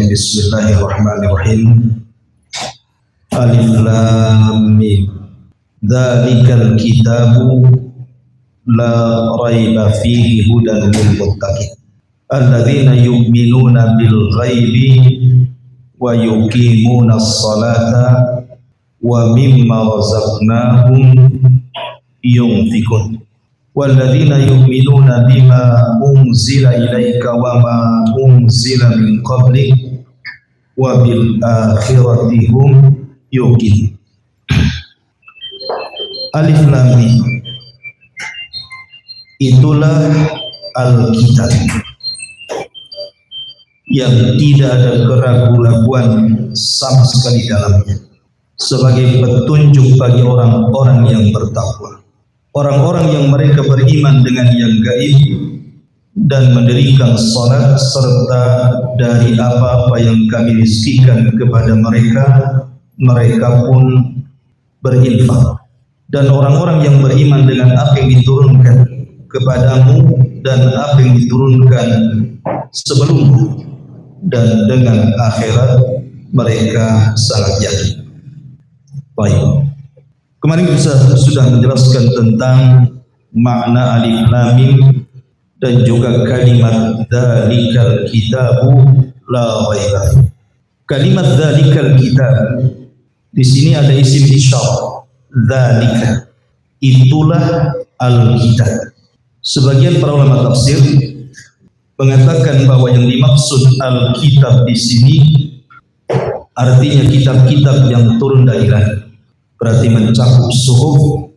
Bismillahirrahmanirrahim. Bismillahirrahmanirrahim. Alif Lam Mim. Dzalikal kitabu la raiba fihi hudan lil muttaqin. Alladzina yu'minuna bil ghaibi wa yuqimuna as-salata wa mimma razaqnahum yunfikun. Walladzina yu'minuna bima unzila ilaika wa ma unzila min qablik wa bil akhirati hum yuqinun. Alif Lam Mim. Itulah Alkitab yang tidak ada keraguan sama sekali dalamnya, sebagai petunjuk bagi orang-orang yang bertakwa, orang-orang yang mereka beriman dengan yang gaib dan mendirikan salat, serta dari apa-apa yang kami rizkikan kepada mereka, mereka pun berinfak. Dan orang-orang yang beriman dengan apa yang diturunkan kepadamu dan apa yang diturunkan sebelummu, dan dengan akhirat mereka sangat yakin. Baik. Kemarin kita sudah menjelaskan tentang makna Alif Lam Mim dan juga kalimat dzalikal kitabu la raiba. Kalimat dzalikal kitab di sini ada isim isyarah. Dzalika, itulah Alkitab. Sebagian para ulama tafsir mengatakan bahwa yang dimaksud Alkitab di sini artinya kitab-kitab yang turun dari langit. Berarti mencakup Suhuf,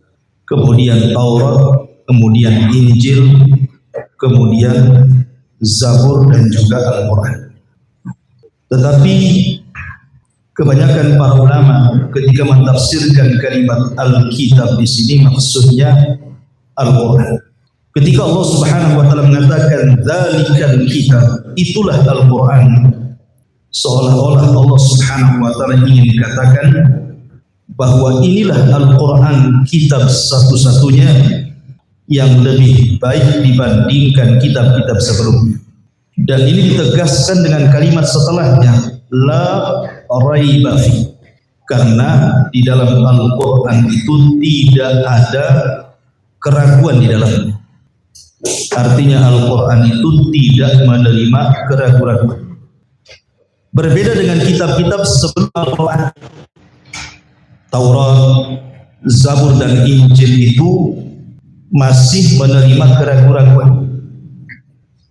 kemudian Taurat, kemudian Injil, kemudian Zabur dan juga Al-Quran. Tetapi kebanyakan para ulama ketika mentafsirkan kalimat Alkitab di sini maksudnya Al-Quran. Ketika Allah Subhanahu wa taala mengatakan dzalikal kitab, itulah Al-Quran, seolah-olah Allah Subhanahu wa taala ingin katakan bahwa inilah Al-Quran, kitab satu-satunya yang lebih baik dibandingkan kitab-kitab sebelumnya. Dan ini ditegaskan dengan kalimat setelahnya, la raiba fi, karena di dalam Al-Quran itu tidak ada keraguan di dalamnya. Artinya Al-Quran itu tidak menerima keraguan. Berbeda dengan kitab-kitab sebelum Al-Quran, Taurat, Zabur dan Injil itu masih menerima keraguan.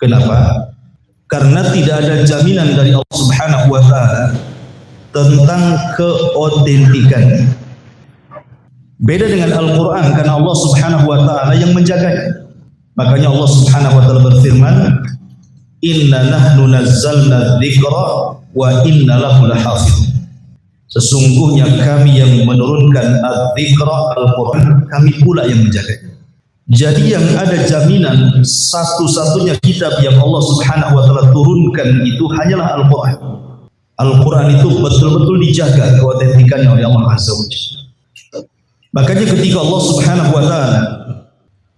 Kenapa? Karena tidak ada jaminan dari Allah Subhanahu wa taala tentang keotentikan. Beda dengan Al-Quran, karena Allah Subhanahu wa taala yang menjaganya. Makanya Allah Subhanahu wa taala berfirman, "Inna nahnu nazzalna dzikra wa inna lahu lahafidz." Sesungguhnya kami yang menurunkan al-dzikra, Al-Quran, kami pula yang menjaganya. Jadi yang ada jaminan satu-satunya kitab yang Allah Subhanahu wa taala turunkan itu hanyalah Al-Quran. Al-Quran itu betul-betul dijaga keotentikannya oleh Allah Azza wa Jalla. Makanya ketika Allah Subhanahu wa taala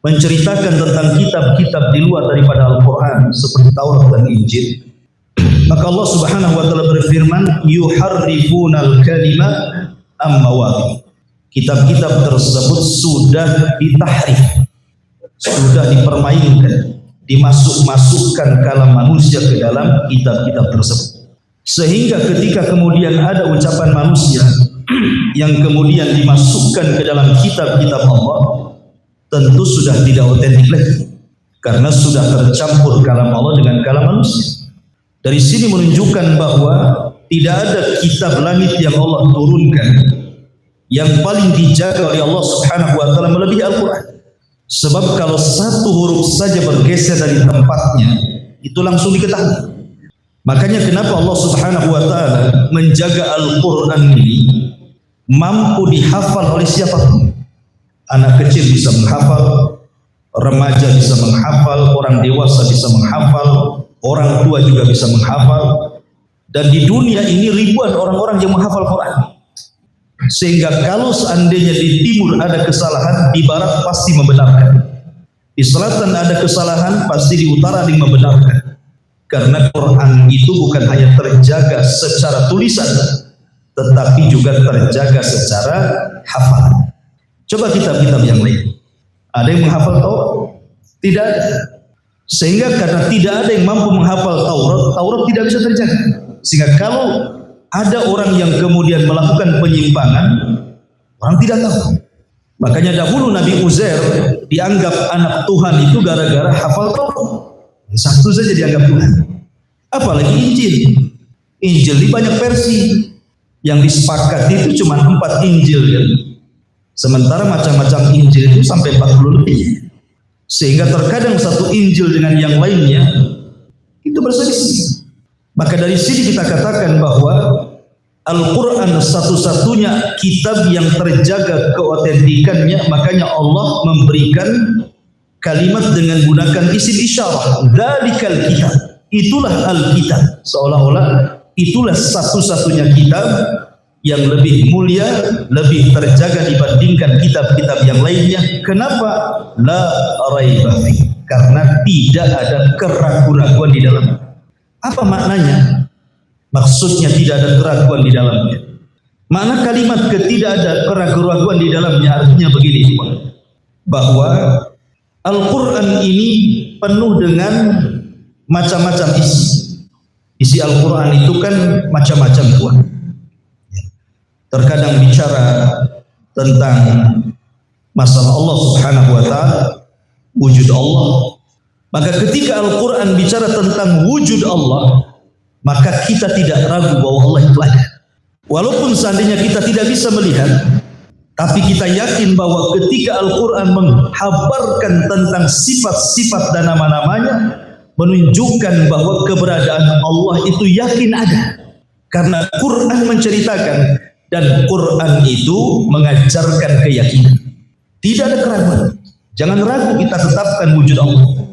menceritakan tentang kitab-kitab di luar daripada Al-Quran seperti Taurat dan Injil, maka Allah Subhanahu wa taala berfirman, yuharrifunal kalima am mawadhi. Kitab-kitab tersebut sudah ditahrif, sudah dipermainkan, dimasukkan kalam manusia ke dalam kitab-kitab tersebut. Sehingga ketika kemudian ada ucapan manusia yang kemudian dimasukkan ke dalam kitab-kitab Allah, tentu sudah tidak otentik lagi, karena sudah tercampur kalam Allah dengan kalam manusia. Dari sini menunjukkan bahwa tidak ada kitab langit yang Allah turunkan yang paling dijaga oleh Allah Subhanahu wa taala melebihi Al-Quran. Sebab kalau satu huruf saja bergeser dari tempatnya, itu langsung diketahui. Makanya kenapa Allah Subhanahu wa taala menjaga Al-Quran ini mampu dihafal oleh siapapun. Anak kecil bisa menghafal, remaja bisa menghafal, orang dewasa bisa menghafal, orang tua juga bisa menghafal. Dan di dunia ini ribuan orang-orang yang menghafal Quran. Sehingga kalau seandainya di timur ada kesalahan, di barat pasti membenarkan. Di selatan ada kesalahan, pasti di utara ada yang membenarkan. Karena Quran itu bukan hanya terjaga secara tulisan, tetapi juga terjaga secara hafalan. Coba kitab-kitab yang lain, ada yang menghafal Taurat? Tidak ada. Sehingga karena tidak ada yang mampu menghafal Taurat, Taurat tidak bisa terjaga. Sehingga kalau ada orang yang kemudian melakukan penyimpangan, orang tidak tahu. Makanya dahulu Nabi Uzair dianggap anak Tuhan itu gara-gara hafal Taurat. Satu saja dianggap Tuhan. Apalagi Injil. Injil ini banyak versi. Yang disepakati itu cuma 4 Injil ya. Sementara macam-macam Injil itu sampai 40 lebih. Sehingga terkadang satu Injil dengan yang lainnya itu berselisih. Maka dari sini kita katakan bahwa Al-Quran satu-satunya kitab yang terjaga keotentikannya. Makanya Allah memberikan kalimat dengan gunakan isim isyarah. Dzalikal kitab. Itulah Al-Kitab. Seolah-olah itulah satu-satunya kitab yang lebih mulia, lebih terjaga dibandingkan kitab-kitab yang lainnya. Kenapa? La raiba fi. Karena tidak ada keraguan-raguan di dalamnya. Apa maknanya? Maksudnya tidak ada keraguan di dalamnya. Makna kalimat tidak ada keraguan-raguan di dalamnya artinya begini, bahwa Al-Quran ini penuh dengan macam-macam isi. Isi Al-Quran itu kan macam-macam tuan. Terkadang bicara tentang masalah Allah Subhanahu wa ta'ala, wujud Allah. Maka ketika Al-Quran bicara tentang wujud Allah, maka kita tidak ragu bahwa Allah itu ada. Walaupun seandainya kita tidak bisa melihat, tapi kita yakin bahwa ketika Al-Quran menghabarkan tentang sifat-sifat dan nama-namanya, menunjukkan bahwa keberadaan Allah itu yakin ada. Karena Quran menceritakan, dan Quran itu mengajarkan keyakinan. Tidak ada keraguan. Jangan ragu kita tetapkan wujud Allah.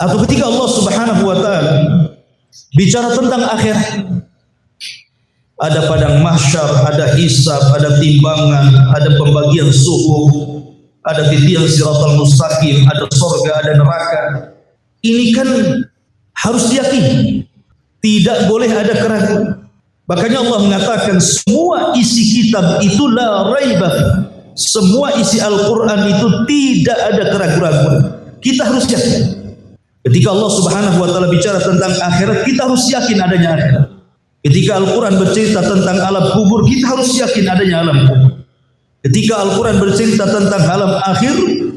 Atau ketika Allah Subhanahu wa ta'ala bicara tentang akhirat, ada padang mahsyar, ada hisab, ada timbangan, ada pembagian suhuf, ada titian siratal mustaqim, ada surga, ada neraka. Ini kan harus diyakini. Tidak boleh ada keraguan. Makanya Allah mengatakan semua isi kitab itu la raiba. Semua isi Al-Quran itu tidak ada keraguan-raguan. Kita harus yakin. Ketika Allah Subhanahu wa ta'ala bicara tentang akhirat, kita harus yakin adanya akhirat. Ketika Al-Quran bercerita tentang alam kubur, kita harus yakin adanya alam kubur. Ketika Al-Quran bercerita tentang alam akhir,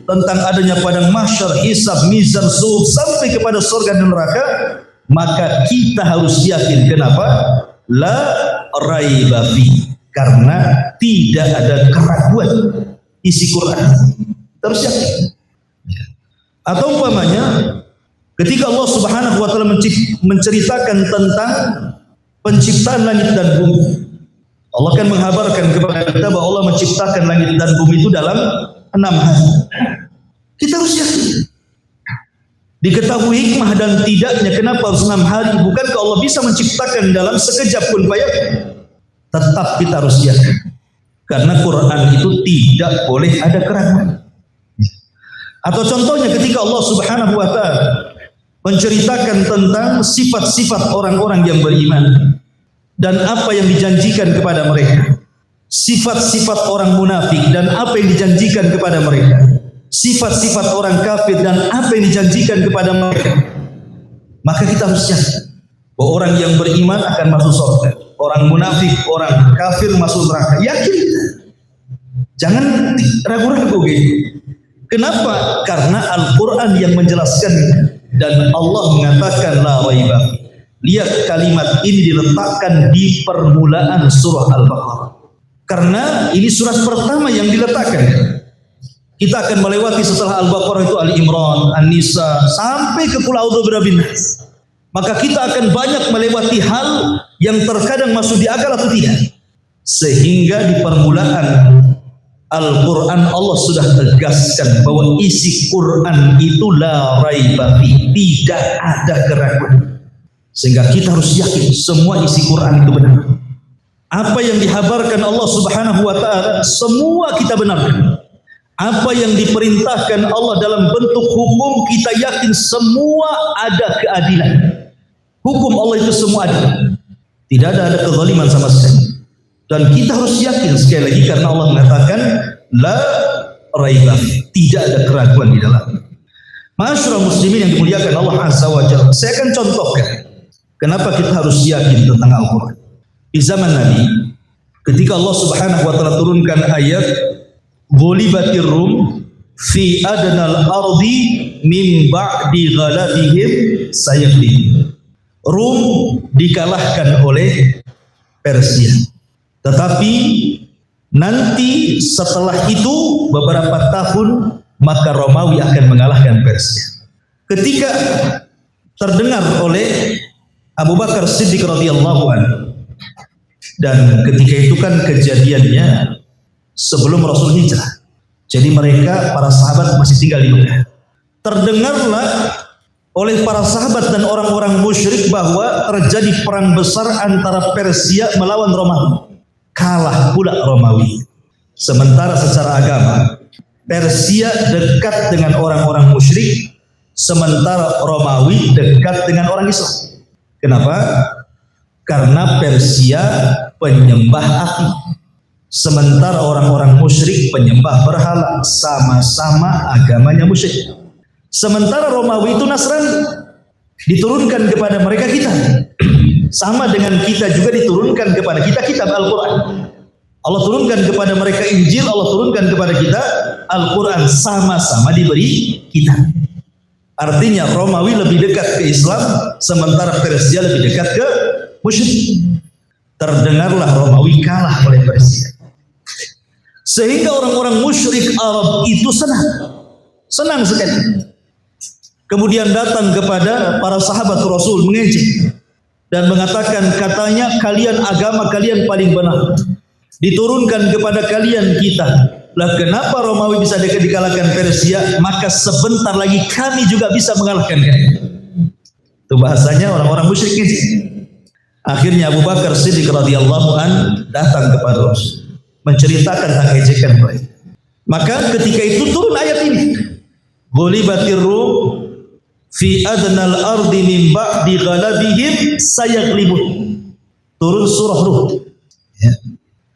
tentang adanya padang mahsyar, hisab, mizan, suhuf, sampai kepada surga dan neraka, maka kita harus yakin. Kenapa? La raiba fi. Karena tidak ada keraguan isi Quran. Kita harus yakin. Atau umpamanya, ketika Allah Subhanahu wa ta'ala menceritakan tentang penciptaan langit dan bumi, Allah kan menghabarkan kepada kita bahwa Allah menciptakan langit dan bumi itu dalam 6 hari. Kita harus yakin. Diketahui hikmah dan tidaknya kenapa harus 6 hari. Bukankah Allah bisa menciptakan dalam sekejap pun fayakun? Tetap kita harus yakin. Karena Quran itu tidak boleh ada keraguan. Atau contohnya ketika Allah Subhanahu wa ta'ala menceritakan tentang sifat-sifat orang-orang yang beriman dan apa yang dijanjikan kepada mereka. Sifat-sifat orang munafik dan apa yang dijanjikan kepada mereka. Sifat-sifat orang kafir dan apa yang dijanjikan kepada mereka. Maka kita harus yakin bahwa orang yang beriman akan masuk surga. Orang munafik, orang kafir masuk neraka. Yakin. Jangan ragu-ragu gitu. Kenapa? Karena Al-Quran yang menjelaskannya. Dan Allah mengatakan la raiba. Lihat kalimat ini diletakkan di permulaan surah Al-Baqarah. Karena ini surat pertama yang diletakkan. Kita akan melewati setelah Al-Baqarah itu Al-Imran, An-Nisa, sampai ke Qul A'udzu Birabbin Nas. Maka kita akan banyak melewati hal yang terkadang masuk di akal atau tidak. Sehingga di permulaan Al-Quran Allah sudah tegaskan bahwa isi Quran itu la raiba fi, tidak ada keraguan. Sehingga kita harus yakin semua isi Quran itu benar. Apa yang dihabarkan Allah Subhanahu wa taala semua kita benarkan. Apa yang diperintahkan Allah dalam bentuk hukum kita yakin semua ada keadilan. Hukum Allah itu semua adil. Tidak ada kezaliman sama sekali. Dan kita harus yakin sekali lagi karena Allah mengatakan la raiba, tidak ada keraguan di dalam. Ma'asyiral muslimin yang dimuliakan Allah Azza wa Jalla. Saya akan contohkan kenapa kita harus yakin tentang Al-Qur'an. Di zaman Nabi, ketika Allah Subhanahu wa taala turunkan ayat ghulibatir rum fi adnal ardi min ba'di ghalabihim sayaghlibun. Rum dikalahkan oleh Persia. Tetapi nanti setelah itu beberapa tahun maka Romawi akan mengalahkan Persia. Ketika terdengar oleh Abu Bakar Siddiq radhiyallahu anhu, dan ketika itu kan kejadiannya sebelum Rasul hijrah. Jadi mereka para sahabat masih tinggal di Mekah. Terdengarlah oleh para sahabat dan orang-orang musyrik bahwa terjadi perang besar antara Persia melawan Romawi. Kalah pula Romawi. Sementara secara agama Persia dekat dengan orang-orang musyrik, sementara Romawi dekat dengan orang Islam. Kenapa? Karena Persia penyembah api, sementara orang-orang musyrik penyembah berhala, sama-sama agamanya musyrik. Sementara Romawi itu Nasrani, diturunkan kepada mereka kitab, sama dengan kita juga diturunkan kepada kita kitab Al-Quran. Allah turunkan kepada mereka Injil, Allah turunkan kepada kita Al-Quran, sama-sama diberi kitab. Artinya Romawi lebih dekat ke Islam, sementara Persia lebih dekat ke musyrik. Terdengarlah Romawi kalah oleh Persia, sehingga orang-orang musyrik Arab itu senang sekali. Kemudian datang kepada para sahabat Rasul mengejek dan mengatakan, katanya kalian agama kalian paling benar, diturunkan kepada kalian kitab. Lah kenapa Romawi bisa dikalahkan Persia? Maka sebentar lagi kami juga bisa mengalahkan kalian. Itu bahasanya orang-orang musyrik ngejek. Akhirnya Abu Bakar Siddiq radhiyallahu an datang kepada Rasul menceritakan tentang ejekan mereka. Maka ketika itu turun ayat ini, ghulibatir rum fi adnal ardi min ba'di ghalabihim sayaghlibun. Turun surah Rum. Ya.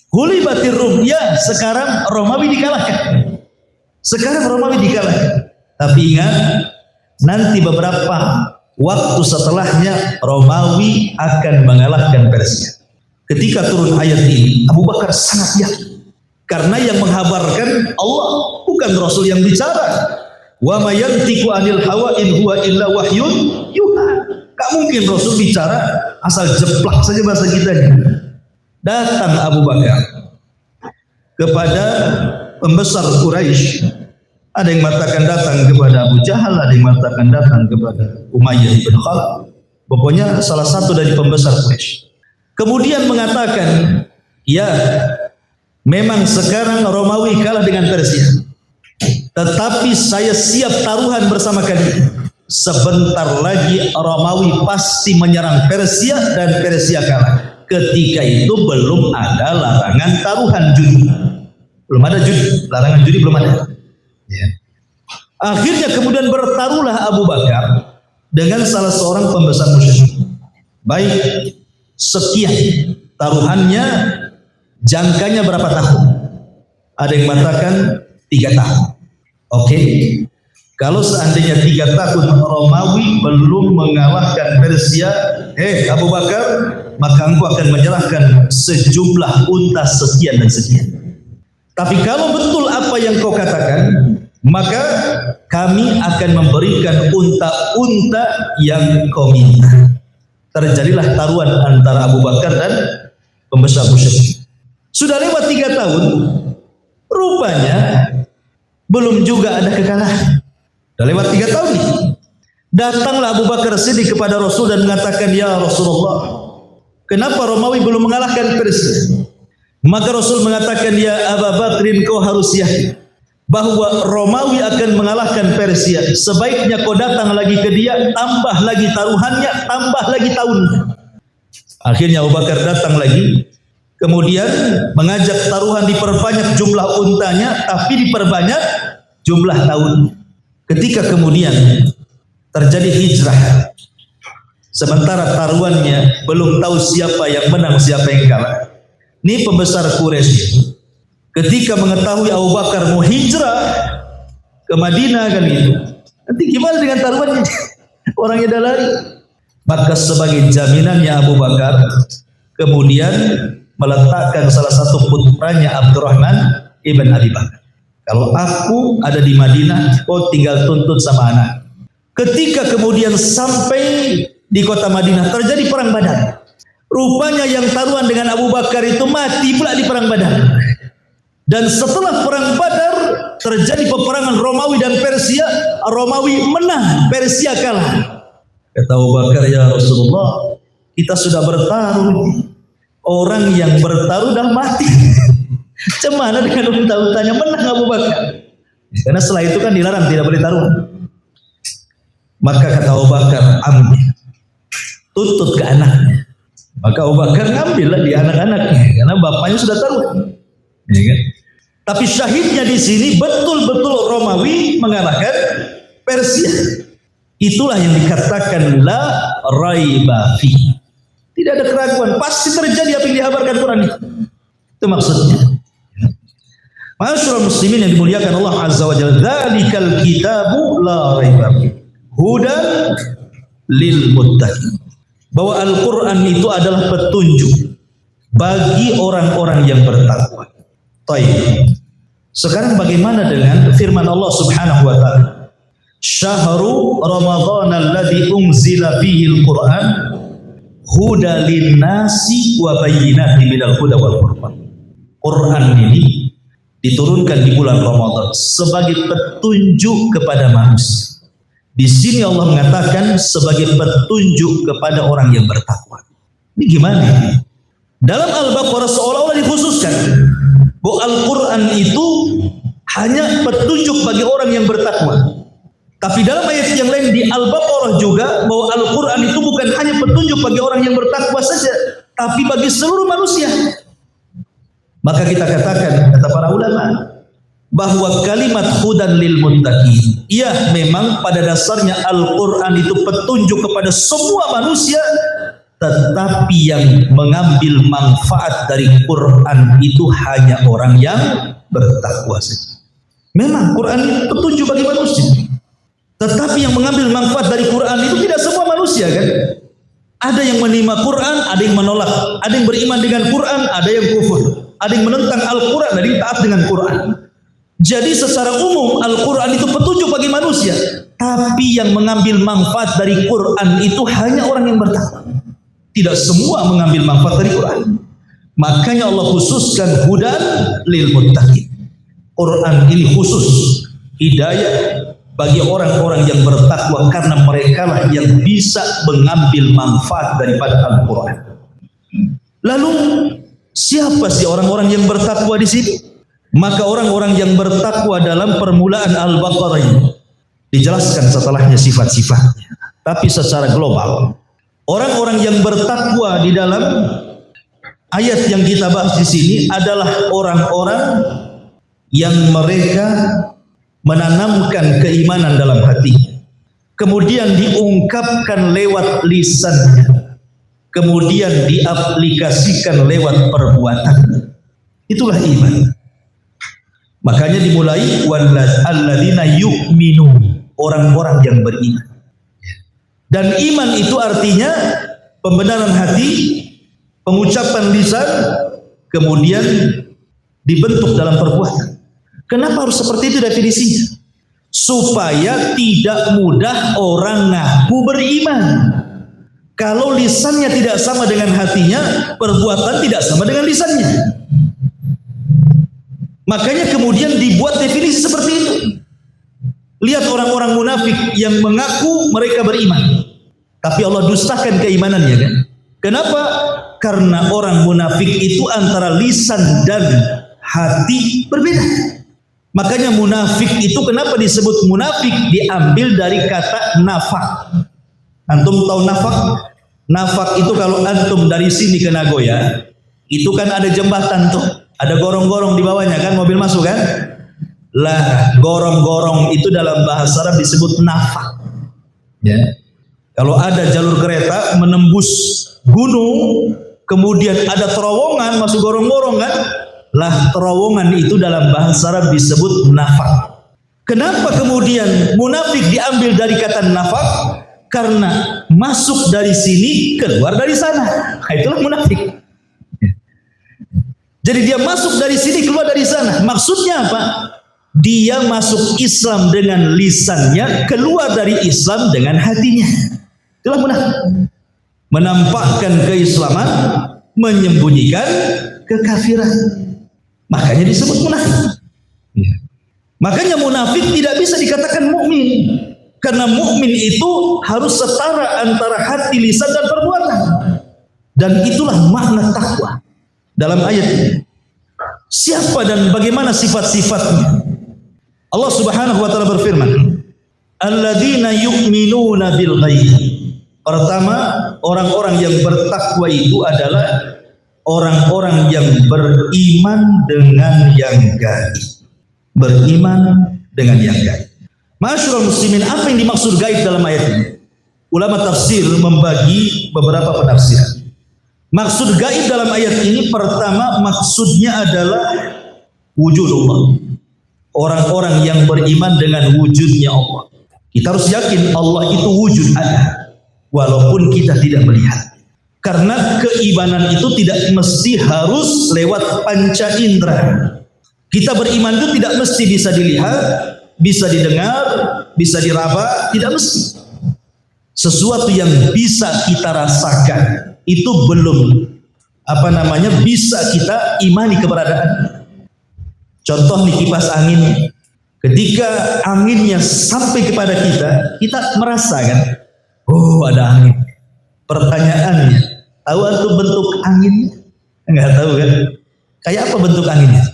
Ghulibatir rum, ya sekarang Romawi dikalahkan. Sekarang Romawi dikalahkan. Tapi ingat, nanti beberapa waktu setelahnya Romawi akan mengalahkan Persia. Ketika turun ayat ini, Abu Bakar sangat yakin. Karena yang menghabarkan Allah, bukan Rasul yang bicara. Wa ma yantiqu anil hawa in huwa illa wahyun yuha. Gak mungkin Rasul bicara asal jeplak saja bahasa kita. Datang Abu Bakar kepada pembesar Quraisy. Ada yang mengatakan datang kepada Abu Jahal, ada yang mengatakan datang kepada Umayyah bin Khalaf. Pokoknya salah satu dari pembesar Quraisy. Kemudian mengatakan, ya memang sekarang Romawi kalah dengan Persia, tetapi saya siap taruhan bersama kalian. Sebentar lagi Romawi pasti menyerang Persia dan Persia kalah. Ketika itu belum ada larangan taruhan judi. Belum ada judi, larangan judi belum ada. Ya. Akhirnya kemudian bertaruhlah Abu Bakar dengan salah seorang pembesar musyrik. Baik, sekian taruhannya, jangkanya berapa tahun? Ada yang mengatakan 3 tahun. Oke, kalau seandainya 3 tahun Romawi belum mengalahkan Persia, Abu Bakar, maka engkau akan menyerahkan sejumlah unta sekian dan sekian. Tapi kalau betul apa yang kau katakan, maka kami akan memberikan unta-unta yang kau minta. Terjadilah taruhan antara Abu Bakar dan pembesar musyrik. Sudah lewat 3 tahun, rupanya belum juga ada kekalahan. Sudah lewat 3 tahun nih. Datanglah Abu Bakar Siddiq kepada Rasul dan mengatakan, ya Rasulullah, kenapa Romawi belum mengalahkan Persia? Maka Rasul mengatakan, ya Abu Bakrin, kau harus yakin bahwa Romawi akan mengalahkan Persia. Sebaiknya kau datang lagi ke dia, tambah lagi taruhannya, tambah lagi tahunnya. Akhirnya Abu Bakar datang lagi, kemudian mengajak taruhan diperbanyak jumlah untanya, tapi diperbanyak jumlah tahun. Ketika kemudian terjadi hijrah, sementara taruhannya belum tahu siapa yang menang, siapa yang kalah. Ini pembesar Quraisy ketika mengetahui Abu Bakar mau hijrah ke Madinah kan itu, nanti gimana dengan taruhannya? Orangnya dah lari. Maka sebagai jaminannya Abu Bakar kemudian meletakkan salah satu putranya Abdurrahman ibn Abi Bakar. Kalau aku ada di Madinah, kau tinggal tuntut sama anak. Ketika kemudian sampai di kota Madinah terjadi perang Badar. Rupanya yang taruhan dengan Abu Bakar itu mati pula di perang Badar. Dan setelah perang Badar terjadi peperangan Romawi dan Persia. Romawi menang, Persia kalah. Kata Abu Bakar, ya Rasulullah, kita sudah bertaruh. Orang yang bertaruh dah mati. Cemana dengan unta-untanya menang Abu Bakar? Karena setelah itu kan dilarang, tidak boleh taruhan. Maka kata Abu Bakar, ambil, tuntut ke anaknya. Maka Abu Bakar ngambillah di anak-anaknya, karena bapaknya sudah taruhan. Ya kan? Tapi syahidnya di sini betul-betul Romawi mengalahkan Persia. Itulah yang dikatakan la raiba fi. Tidak ada keraguan, pasti terjadi apa yang dihabarkan Quran itu. Itu maksudnya. Ma'asyiral muslimin yang dimuliakan Allah Azza wa Jalla, dzalikal kitabu la raiba fi hudan lil muttaqin. Bahwa Al-Qur'an itu adalah petunjuk bagi orang-orang yang bertakwa. Baik. Sekarang bagaimana dengan firman Allah Subhanahu wa taala? Syahru Ramadhan alladzi unzila fihi al-Qur'an huda lin-nasi wa bayyinatin minal huda wal furqan. Quran ini diturunkan di bulan Ramadan sebagai petunjuk kepada manusia. Di sini Allah mengatakan sebagai petunjuk kepada orang yang bertakwa. Ini gimana? Dalam Al-Baqarah seolah-olah dikhususkan bahwa Al-Quran itu hanya petunjuk bagi orang yang bertakwa. Tapi dalam ayat yang lain di Al-Baqarah juga bahwa Al-Quran itu bukan hanya petunjuk bagi orang yang bertakwa saja, tapi bagi seluruh manusia. Maka kita katakan, kata para ulama, bahwa kalimat hudan lil muttaqin, iya memang pada dasarnya Al-Quran itu petunjuk kepada semua manusia, tetapi yang mengambil manfaat dari Quran itu hanya orang yang bertakwa saja. Memang Quran itu petunjuk bagi manusia, tetapi yang mengambil manfaat dari Quran itu tidak semua manusia kan. Ada yang menerima Quran, ada yang menolak, ada yang beriman dengan Quran, ada yang kufur, ada yang menentang Al-Quran, ada yang taat dengan Quran. Jadi secara umum Al-Quran itu petunjuk bagi manusia, tapi yang mengambil manfaat dari Quran itu hanya orang yang bertakwa. Tidak semua mengambil manfaat dari Quran. Makanya Allah khususkan hudan lil muttaqin. Quran ini khusus hidayah bagi orang-orang yang bertakwa, karena mereka lah yang bisa mengambil manfaat daripada Al-Quran. Lalu siapa sih orang-orang yang bertakwa di sini? Maka orang-orang yang bertakwa dalam permulaan Al-Baqarah ini dijelaskan setelahnya sifat-sifatnya. Tapi secara global, orang-orang yang bertakwa di dalam ayat yang kita bahas di sini adalah orang-orang yang mereka menanamkan keimanan dalam hati, kemudian diungkapkan lewat lisannya, kemudian diaplikasikan lewat perbuatan. Itulah iman. Makanya dimulai walladzina yu'minun, orang-orang yang beriman. Dan iman itu artinya pembenaran hati, pengucapan lisan, kemudian dibentuk dalam perbuatan. Kenapa harus seperti itu definisinya? Supaya tidak mudah orang ngaku beriman. Kalau lisannya tidak sama dengan hatinya, perbuatan tidak sama dengan lisannya. Makanya kemudian dibuat definisi seperti itu. Lihat orang-orang munafik yang mengaku mereka beriman, tapi Allah dustakan keimanannya kan? Kenapa? Karena orang munafik itu antara lisan dan hati berbeda. Makanya munafik itu kenapa disebut munafik? Diambil dari kata nafak. Antum tahu nafak? Nafak itu kalau antum dari sini ke Nagoya, itu kan ada jembatan tuh, ada gorong-gorong di bawahnya kan, mobil masuk kan? Lah, gorong-gorong itu dalam bahasa Arab disebut nafak. Ya. Kalau ada jalur kereta menembus gunung, kemudian ada terowongan masuk gorong-gorong kan? Lah, terowongan itu dalam bahasa Arab disebut nafak. Kenapa kemudian munafik diambil dari kata nafak? Karena masuk dari sini, keluar dari sana. Nah, itulah munafik. Jadi dia masuk dari sini, keluar dari sana. Maksudnya apa? Dia masuk Islam dengan lisannya, keluar dari Islam dengan hatinya. Itulah munafik. Menampakkan keislaman, menyembunyikan kekafiran. Makanya disebut munafik. Makanya munafik tidak bisa dikatakan mukmin, karena mukmin itu harus setara antara hati, lisan dan perbuatan. Dan itulah makna takwa dalam ayat ini. Siapa dan bagaimana sifat-sifatnya? Allah Subhanahu wa taala berfirman, "Alladzina yu'minuna bil ghaib." Pertama, orang-orang yang bertakwa itu adalah orang-orang yang beriman dengan yang gaib. Beriman dengan yang gaib. Masyarul muslimin, apa yang dimaksud gaib dalam ayat ini? Ulama tafsir membagi beberapa penafsiran. Maksud gaib dalam ayat ini, pertama maksudnya adalah wujudullah. Orang-orang yang beriman dengan wujudnya Allah. Kita harus yakin Allah itu wujud ada, walaupun kita tidak melihat. Karena keimanan itu tidak mesti harus lewat panca indera. Kita beriman itu tidak mesti bisa dilihat, bisa didengar, bisa diraba, tidak mesti. Sesuatu yang bisa kita rasakan itu belum bisa kita imani keberadaan. Contoh nih kipas angin. Ketika anginnya sampai kepada kita, kita merasa kan, oh ada angin. Pertanyaannya, tahu antum bentuk anginnya? Enggak tahu kan? Kayak apa bentuk anginnya?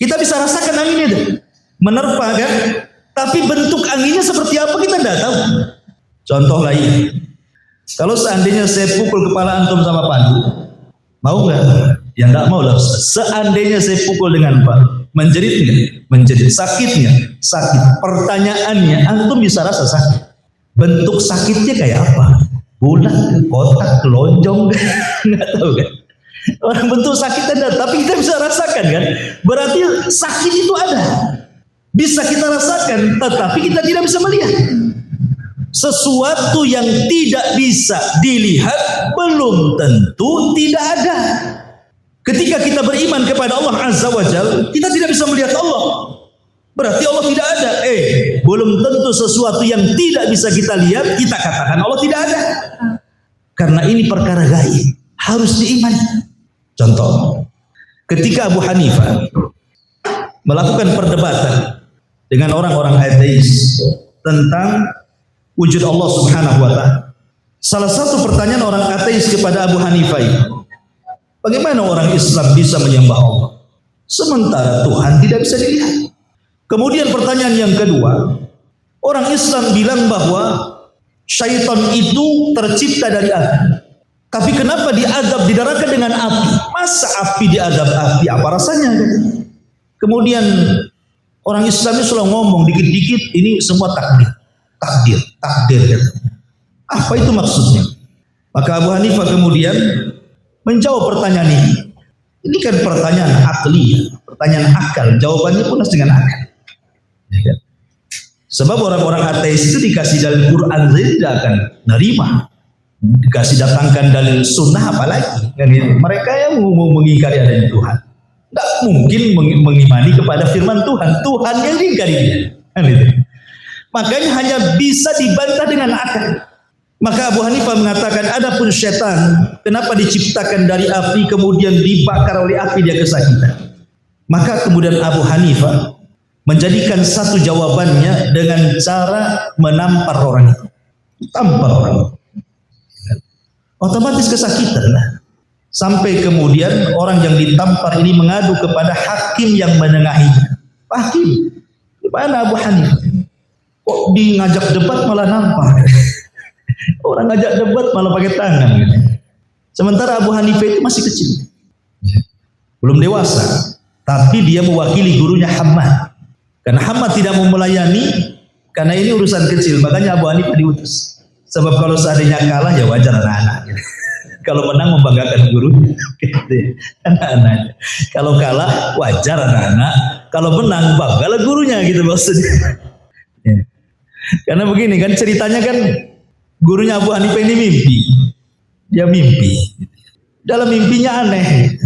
Kita bisa rasakan anginnya itu, menerpa kan? Tapi bentuk anginnya seperti apa kita tidak tahu. Contoh lain, kalau seandainya saya pukul kepala antum sama Pandu, mau nggak? Ya nggak mau lah. Seandainya saya pukul dengan Pak, menjerit nggak? Menjerit. Sakit nggak? Sakit. Pertanyaannya, antum bisa rasa sakit. Bentuk sakitnya kayak apa? Bulat, kotak, lonjong, nggak tahu kan? Orang bentuk sakit ada, tapi kita bisa rasakan kan? Berarti sakit itu ada, bisa kita rasakan, tetapi kita tidak bisa melihat. Sesuatu yang tidak bisa dilihat belum tentu tidak ada. Ketika kita beriman kepada Allah Azza wa Jalla, kita tidak bisa melihat Allah. Berarti Allah tidak ada. Belum tentu sesuatu yang tidak bisa kita lihat, kita katakan Allah tidak ada. Karena ini perkara gaib, harus diimani. Contoh, ketika Abu Hanifah melakukan perdebatan dengan orang-orang ateis tentang wujud Allah Subhanahu wa ta'ala. Salah satu pertanyaan orang ateis kepada Abu Hanifah itu, bagaimana orang Islam bisa menyembah Allah sementara Tuhan tidak bisa dilihat? Kemudian pertanyaan yang kedua, orang Islam bilang bahwa syaitan itu tercipta dari api. Tapi kenapa diazab, didarahkan dengan api? Masa api diazab api? Apa rasanya? Kemudian orang Islam itu selalu ngomong dikit-dikit, ini semua takdir. Takdir. Apa itu maksudnya? Maka Abu Hanifah kemudian menjawab pertanyaan ini. Ini kan pertanyaan akli, pertanyaan akal. Jawabannya pun harus dengan akal. Sebab orang-orang ateis itu dikasih dalil Quran saja tidak akan nerima. Dikasih datangkan dalil sunnah apalagi. Mereka yang mau mengingkari adanya Tuhan, tidak mungkin mengimani kepada firman Tuhan. Tuhan yang diingkari dia. Makanya hanya bisa dibantah dengan akal. Maka Abu Hanifah mengatakan, adapun setan, kenapa diciptakan dari api kemudian dibakar oleh api dia kesakitan? Maka kemudian Abu Hanifah menjadikan satu jawabannya dengan cara menampar orang itu. Tampar orang itu. Otomatis kesakitan lah. Sampai kemudian orang yang ditampar ini mengadu kepada hakim yang menengahinya. Pak Hakim, di mana Abu Hanifah? Kok di ngajak debat malah nampak? Orang ngajak debat malah pakai tangan. Gitu. Sementara Abu Hanifah itu masih kecil, belum dewasa, tapi dia mewakili gurunya Hammad. Karena Hammad tidak mau melayani, karena ini urusan kecil, makanya Abu Hanifah diutus. Sebab kalau seandainya kalah ya wajar anak-anak. Gitu. Kalau menang membanggakan gurunya, anak-anak. Kalau kalah wajar anak-anak. Kalau menang banggalah gurunya, gitu maksudnya. Ya. Karena begini kan ceritanya kan gurunya Abu Hanifah ini mimpi. Dia mimpi. Dalam mimpinya aneh.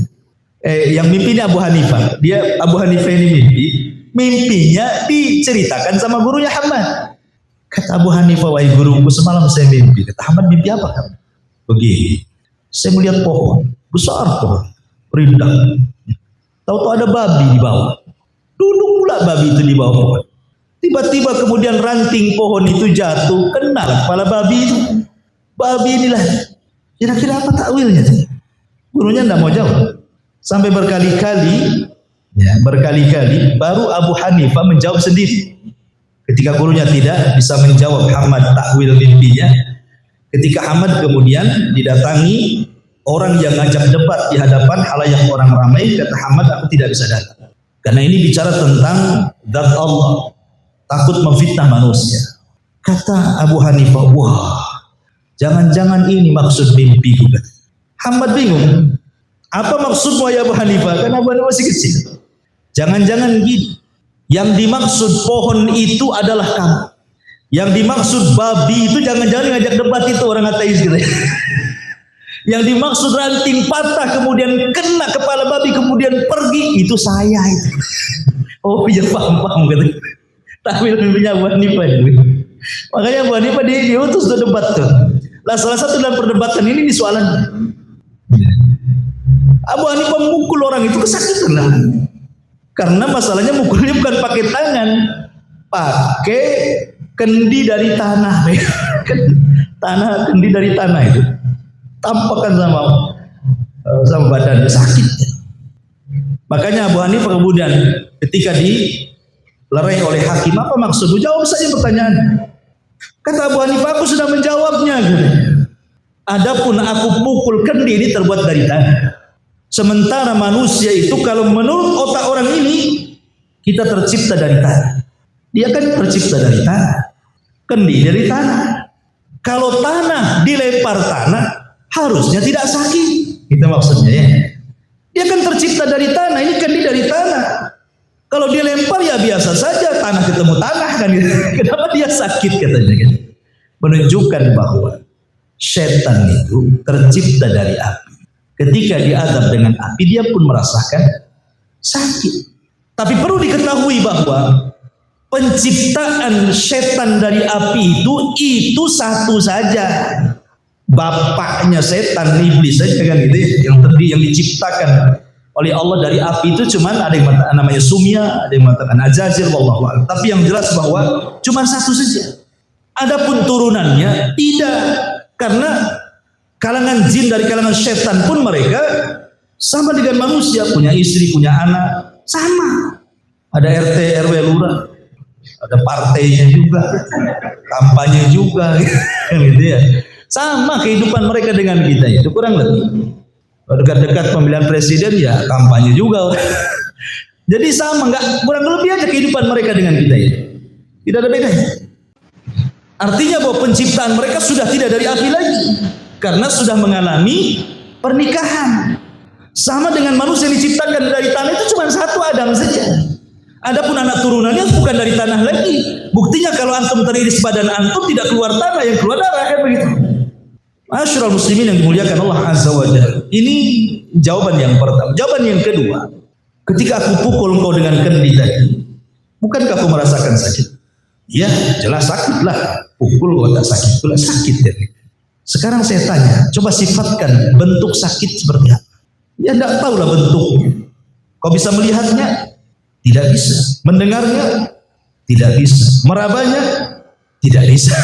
Yang mimpi ini Abu Hanifah. Abu Hanifah ini mimpi. Mimpinya diceritakan sama gurunya Hamad. Kata Abu Hanifah, wahai guruku, semalam saya mimpi. Kata Hamad, mimpi apa kamu? Begini. Saya melihat pohon besar, pohon rindang. Tahu-tahu ada babi di bawah. Duduk pula babi itu di bawah pohon. Tiba-tiba kemudian ranting pohon itu jatuh, kena kepala babi itu. Babi inilah. Kira-kira apa takwilnya? Gurunya tidak mau jawab. Sampai berkali-kali baru Abu Hanifah menjawab sendiri. Ketika gurunya tidak bisa menjawab Hamad takwil mimpinya, ketika Hamad kemudian didatangi orang yang ngajak debat di hadapan halayak orang ramai, kata Hamad, aku tidak bisa datang. Karena ini bicara tentang zat Allah, takut memfitnah manusia. Kata Abu Hanifah, wah, jangan-jangan ini maksud mimpiku. Hamad bingung. Apa maksudmu ya Abu Hanifah? Karena Abu Hanifah masih kecil. Jangan-jangan gini. Yang dimaksud pohon itu adalah kamu. Yang dimaksud babi itu jangan-jangan ngajak debat itu orang ateis gitu. Yang dimaksud ranting patah kemudian kena kepala babi kemudian pergi itu saya itu. Oh iya paham gitu. Takwil mimpinya Abu Hanifah itu. Makanya Abu Hanifah diutus untuk debat tuh. Lah salah satu dalam perdebatan ini soalan Abu Hanifah mukul orang itu kesakitan lah. Karena masalahnya mukulnya bukan pakai tangan, pakai kendi dari tanah. Kendi dari tanah itu tampakkan sama badannya sakit. Makanya Abu Hanifah kemudian ketika dilerai oleh hakim, apa maksudmu? Jawab saja pertanyaan. Kata Abu Hanifah, aku sudah menjawabnya. Adapun aku pukul kendi ini terbuat dari tanah. Sementara manusia itu kalau menurut otak orang ini kita tercipta dari tanah. Dia kan tercipta dari tanah. Kendi dari tanah. Kalau tanah dilempar tanah harusnya tidak sakit. Itu maksudnya ya. Dia kan tercipta dari tanah, ini kendi dari tanah. Kalau dilempar ya biasa saja, tanah ketemu tanah kan. Kenapa dia sakit katanya kan? Menunjukkan bahwa setan itu tercipta dari api. Ketika diazab dengan api, dia pun merasakan sakit. Tapi perlu diketahui bahwa penciptaan setan dari api itu satu saja. Bapaknya setan, iblis saja kan gitu, yang diciptakan oleh Allah dari api itu cuman ada yang mengatakan namanya Sumya, ada yang mengatakan Azazil, wallahu a'lam. Tapi yang jelas bahwa cuman satu saja. Adapun turunannya tidak, karena kalangan jin dari kalangan setan pun mereka sama dengan manusia, punya istri, punya anak, sama. Ada RT, RW, lurah, ada partainya juga, kampanye juga, gitu ya. Sama kehidupan mereka dengan kita itu kurang lebih. Dekat-dekat pemilihan presiden ya kampanye juga. Jadi sama, nggak kurang lebih aja kehidupan mereka dengan kita itu. Tidak ada bedanya. Artinya bahwa penciptaan mereka sudah tidak dari api lagi. Karena sudah mengalami pernikahan. Sama dengan manusia yang diciptakan dari tanah itu cuma satu, Adam saja. Adapun anak turunannya bukan dari tanah lagi. Buktinya kalau antum teriris badan antum tidak keluar tanah, yang keluar darah kan begitu. Masyarul muslimin yang dimuliakan Allah Azza wa Jalla. Ini jawaban yang pertama. Jawaban yang kedua, ketika aku pukul engkau dengan kendi tadi, bukankah kau merasakan sakit? Ya, jelas sakit lah. Pukul kau tak sakit, itulah sakit ya. Sekarang saya tanya, coba sifatkan bentuk sakit seperti apa? Ya tidak tahulah bentuknya. Kau bisa melihatnya? Tidak bisa. Mendengarnya? Tidak bisa. Merabanya? Tidak bisa.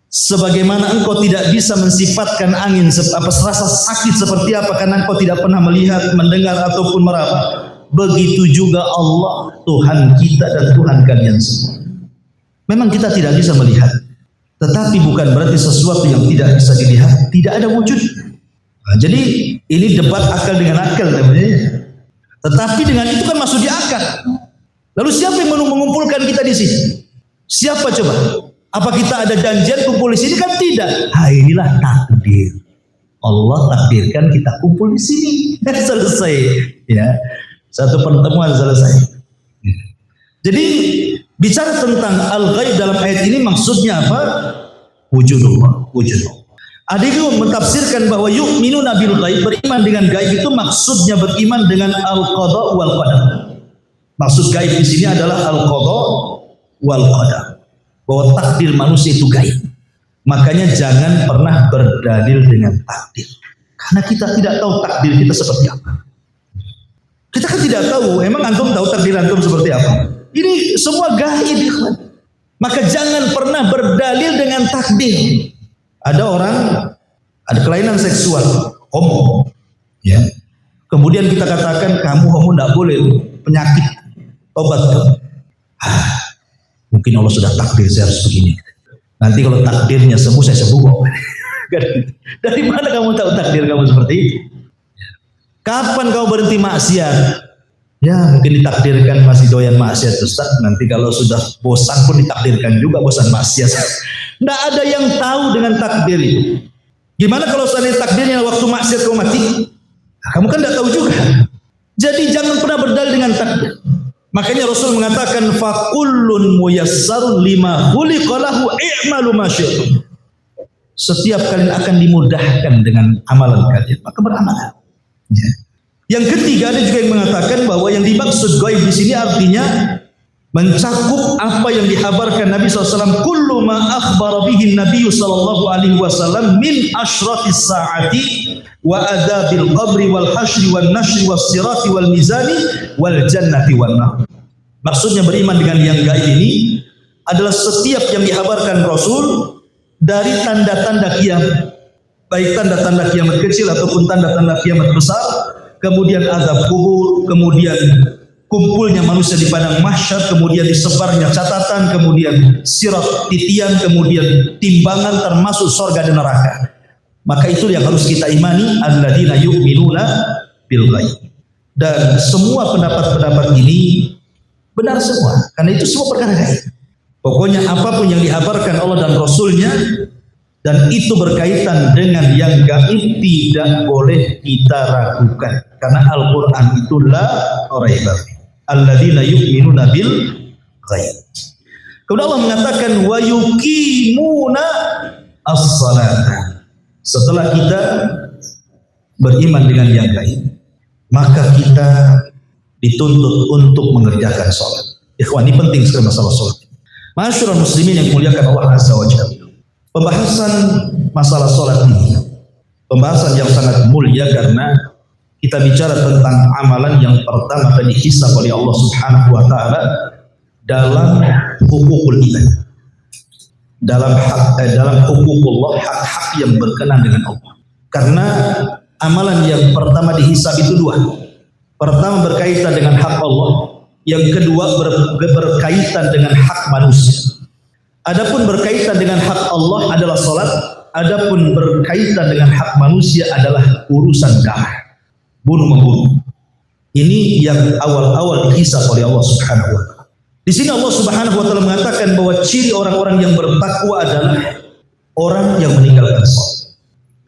Sebagaimana engkau tidak bisa mensifatkan angin rasa sakit seperti apa karena engkau tidak pernah melihat, mendengar ataupun meraba. begitu juga Allah, Tuhan kita dan Tuhan kalian semua. Memang kita tidak bisa melihat, tetapi bukan berarti sesuatu yang tidak bisa dilihat tidak ada wujud. Nah, jadi ini debat akal dengan akal namanya. Tetapi dengan itu kan masuk di akal. Lalu siapa yang mengumpulkan kita di sini? Siapa coba? Apa kita ada janjian kumpul di sini? Kan tidak. Inilah takdir. Allah takdirkan kita kumpul di sini. Selesai. Ya, satu pertemuan selesai. Jadi bicara tentang al-ghaib dalam ayat ini maksudnya apa? Wujudullah, wujudullah. Ada yang mentafsirkan bahwa yu'minuna bil ghaib, beriman dengan gaib itu maksudnya beriman dengan al-qada wal qadar. Maksud gaib di sini adalah al-qada wal qadar. Bahwa takdir manusia itu gaib. Makanya jangan pernah berdalil dengan takdir. Karena kita tidak tahu takdir kita seperti apa. Kita kan tidak tahu, emang antum tahu takdir antum seperti apa? Ini semua gaib, ikhwan. Maka jangan pernah berdalil dengan takdir. Ada orang ada kelainan seksual, homo, ya. Kemudian kita katakan kamu homo tidak boleh, penyakit, obat. Mungkin Allah sudah takdir saya harus begini. Nanti kalau takdirnya sembuh saya sembuh. Dari mana kamu tahu takdir kamu seperti ini? Kapan kau berhenti maksiat? Ya mungkin ditakdirkan masih doyan maksiat Ustaz. Nanti kalau sudah bosan pun ditakdirkan juga bosan maksiat. Tidak ada yang tahu dengan takdir itu. Gimana kalau seandainya takdirnya waktu maksiat kau mati? Nah, kamu kan tidak tahu juga. Jadi jangan pernah berdalil dengan takdir. Makanya Rasul mengatakan fakullun muyassarun lima khuliqalahu i'malu ma syi'tum. Setiap kalian akan dimudahkan dengan amalan kalian, maka beramallah. Ya. Yang ketiga ada juga yang mengatakan bahwa yang dimaksud gaib di sini artinya mencakup apa yang dihabarkan Nabi SAW. Kullu ma akhbara bihi Nabi SAW min ashratis sa'ati wa adzabil qabri wal hasyri wal nashri was sirati wal mizani wal jannati wan nar. Maksudnya beriman dengan yang gaib ini adalah setiap yang dihabarkan Rasul dari tanda-tanda kiamat, baik tanda-tanda kiamat kecil ataupun tanda-tanda kiamat besar, kemudian azab kubur, kemudian kumpulnya manusia di padang mahsyar, kemudian disebarnya catatan, kemudian sirat titian, kemudian timbangan termasuk surga dan neraka. Maka itu yang harus kita imani, alladzina yu'minuna bil ghaib. Dan semua pendapat-pendapat ini benar semua, karena itu semua perkara gaib. Pokoknya apapun yang dihabarkan Allah dan Rasulnya dan itu berkaitan dengan yang gaib tidak boleh kita ragukan, karena Al-Quran itulah raiba alladzina yu'minuna bil ghaib. Kemudian Allah mengatakan wa yuqimuna as-salata. Setelah kita beriman dengan yang gaib, maka kita dituntut untuk mengerjakan sholat. Ikhwan, ini penting sekali masalah sholat. Masyarul muslimin yang dimuliakan Allah Azza wa Jalla. Pembahasan masalah sholat ini pembahasan yang sangat mulia, karena kita bicara tentang amalan yang pertama tadi dihisab oleh Allah Subhanahu wa taala dalam hukukul ibadah, dalam hukukullah, hak-hak yang berkenan dengan Allah. Karena amalan yang pertama dihisab itu dua. Pertama berkaitan dengan hak Allah, yang kedua berkaitan dengan hak manusia. Adapun berkaitan dengan hak Allah adalah salat, adapun berkaitan dengan hak manusia adalah urusan darah, bunuh-membunuh. Ini yang awal-awal dihisab oleh Allah Subhanahu wa taala. Di sini Allah Subhanahu wa taala mengatakan bahwa ciri orang-orang yang bertakwa adalah orang yang meninggalkan salat.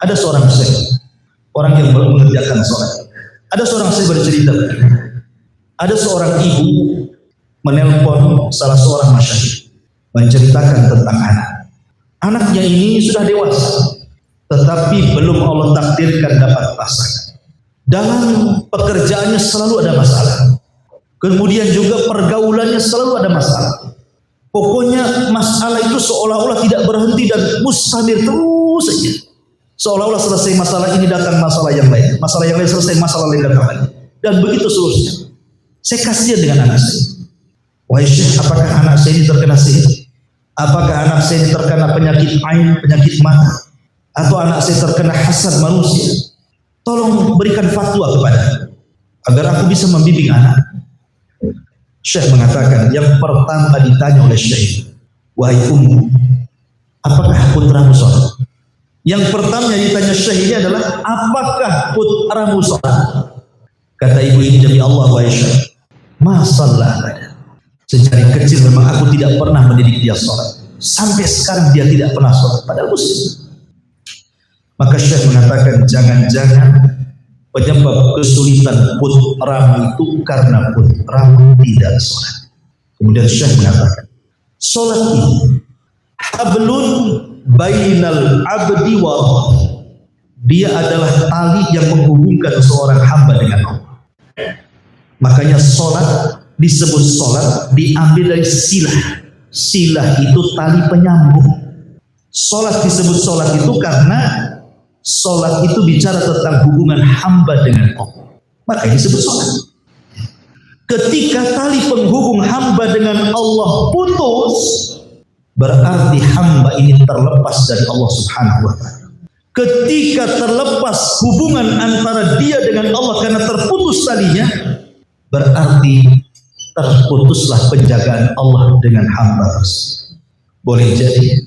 Ada seorang syekh, orang yang mengerjakan salat. Ada seorang syekh bercerita, ada seorang ibu menelpon salah seorang masyayikh menceritakan tentang anaknya ini sudah dewasa, tetapi belum Allah takdirkan dapat pasangan. Dalam pekerjaannya selalu ada masalah, kemudian juga pergaulannya selalu ada masalah. Pokoknya masalah itu seolah-olah tidak berhenti dan mustamir terus saja. Seolah-olah selesai masalah ini datang masalah yang lain, masalah yang lain selesai masalah lain datang lagi, dan begitu seterusnya. Saya kasihan dengan anak saya. Wahai Syekh, apakah anak saya ini terkena sihir? Apakah anak saya ini terkena penyakit ain, penyakit mata? Atau anak saya terkena hasad manusia? Tolong berikan fatwa kepada. agar aku bisa membimbing anak. Syekh mengatakan, yang pertama ditanya oleh Syekh, wahai ummu, apakah putramu sholat? Yang pertama yang ditanya Syekh ini adalah, apakah putramu sholat? Kata ibu ini, demi Allah wahai Syekh, masalah ada. Sejak kecil memang aku tidak pernah mendidik dia sholat. Sampai sekarang dia tidak pernah sholat, padahal muslim. Maka Syekh mengatakan, jangan-jangan penyebab kesulitan putramu itu karena putramu tidak sholat. Kemudian Syekh mengatakan, sholat itu hablun bainal abdi wa rabbih. Dia adalah tali yang menghubungkan seorang hamba dengan Allah. Makanya sholat disebut sholat diambil dari silah. Silah itu tali penyambung. Sholat disebut sholat itu karena sholat itu bicara tentang hubungan hamba dengan Allah. Maka disebut sholat. Ketika tali penghubung hamba dengan Allah putus, berarti hamba ini terlepas dari Allah Subhanahu wa ta'ala. Ketika terlepas hubungan antara dia dengan Allah karena terputus talinya, berarti terputuslah penjagaan Allah dengan hamba tersebut. Boleh jadi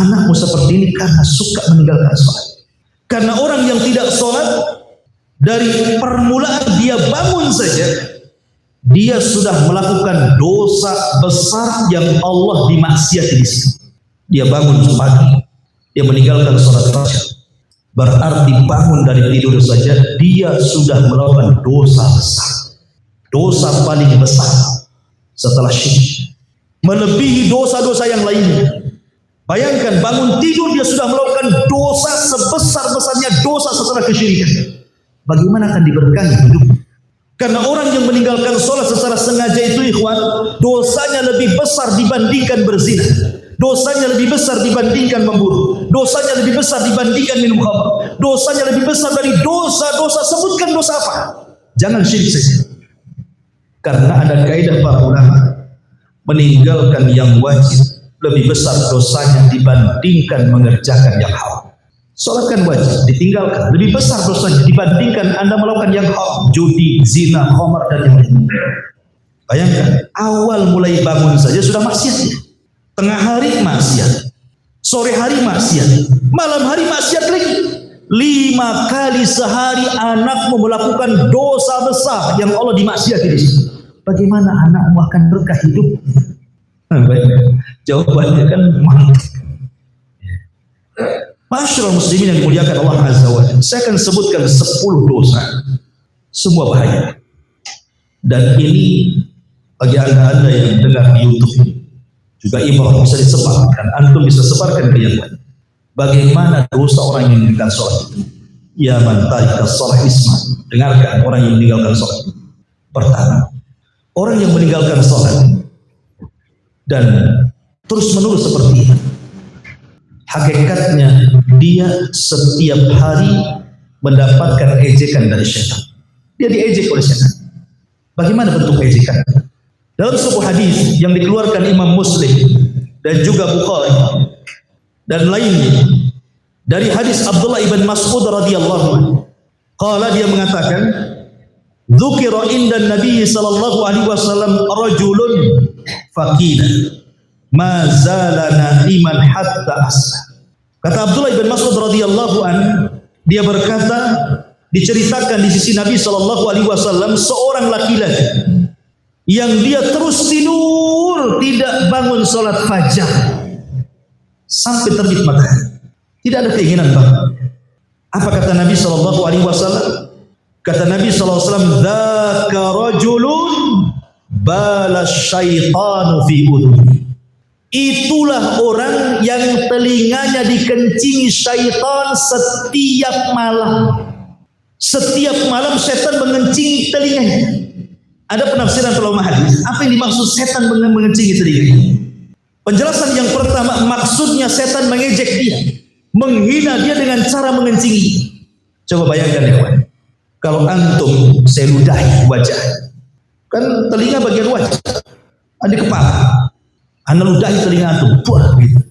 anakmu seperti ini karena suka meninggalkan sholat. Karena orang yang tidak sholat, dari permulaan dia bangun saja, dia sudah melakukan dosa besar yang Allah dimaksiati di situ. Dia bangun pagi, dia meninggalkan sholat fajar, berarti bangun dari tidur saja dia sudah melakukan dosa besar. Dosa paling besar setelah syirik, melebihi dosa-dosa yang lainnya. Bayangkan bangun tidur dia sudah melakukan dosa sebesar-besarnya dosa setelah kesyirikan. Bagaimana akan diberkahi hidup? Karena orang yang meninggalkan sholat secara sengaja itu, ikhwan, dosanya lebih besar dibandingkan berzina. Dosanya lebih besar dibandingkan memburu. Dosanya lebih besar dibandingkan minum khamr. Dosanya lebih besar dari dosa-dosa. Sebutkan dosa apa? Jangan syirik saja. Karena ada kaidah para ulama, meninggalkan yang wajib lebih besar dosanya dibandingkan mengerjakan yang haram. Sholat kan wajib, ditinggalkan lebih besar dosanya dibandingkan Anda melakukan yang haram, judi, zina, khamar dan yang lain. Bayangkan, awal mulai bangun saja sudah maksiat. Tengah hari maksiat, sore hari maksiat, malam hari maksiat lagi. 5 kali sehari anakmu melakukan dosa besar yang Allah dimaksiati di situ. Bagaimana anakmu akan berkah hidup? Baik, jawabannya kan mantap. Masyaallah muslimin yang dimuliakan Allah Azza wa Jalla, saya akan sebutkan 10 dosa, semua bahaya. Dan ini bagi anda yang dengar di YouTube juga ibarat bisa disebarkan, antum bisa sebarkan ke yang lain. Bagaimana dosa orang yang meninggalkan sholat itu? Ya man tarika sholat isma. Dengarkan orang yang meninggalkan sholat. Pertama, orang yang meninggalkan sholat dan terus menerus seperti ini, hakikatnya dia setiap hari mendapatkan ejekan dari syaitan. Dia diejek oleh syaitan. Bagaimana bentuk ejekan? Dalam sebuah hadis yang dikeluarkan Imam Muslim dan juga Bukhari dan lainnya, dari hadis Abdullah ibn Mas'ud radhiyallahu anhu, qala, dia mengatakan, dzukira indan Nabi sallallahu alaihi wasallam rajulun faqila ma zala naiman hatta asla. Kata Abdullah ibn Mas'ud radhiyallahu anhu, dia berkata, diceritakan di sisi Nabi sallallahu alaihi wasallam seorang laki-laki yang dia terus tidur, tidak bangun salat fajar sampai terbit matahari. Tidak ada keinginan bangun. Apa kata Nabi sallallahu alaihi wasallam? Kata Nabi sallallahu alaihi wasallam, "Dzaka rajulun bala syaitanu fi udhuni." Itulah orang yang telinganya dikencingi syaitan setiap malam. Setiap malam setan mengencingi telinganya. Ada penafsiran ulama hadis, apa yang dimaksud setan mengencingi telinganya? Penjelasan yang pertama, maksudnya setan mengejek dia, menghina dia dengan cara mengencingi. Coba bayangkan ya kawan, kalau antum saya ludahi wajah, kan telinga bagian wajah, ada kepala, anda ludahi telinga antum, buah gitu,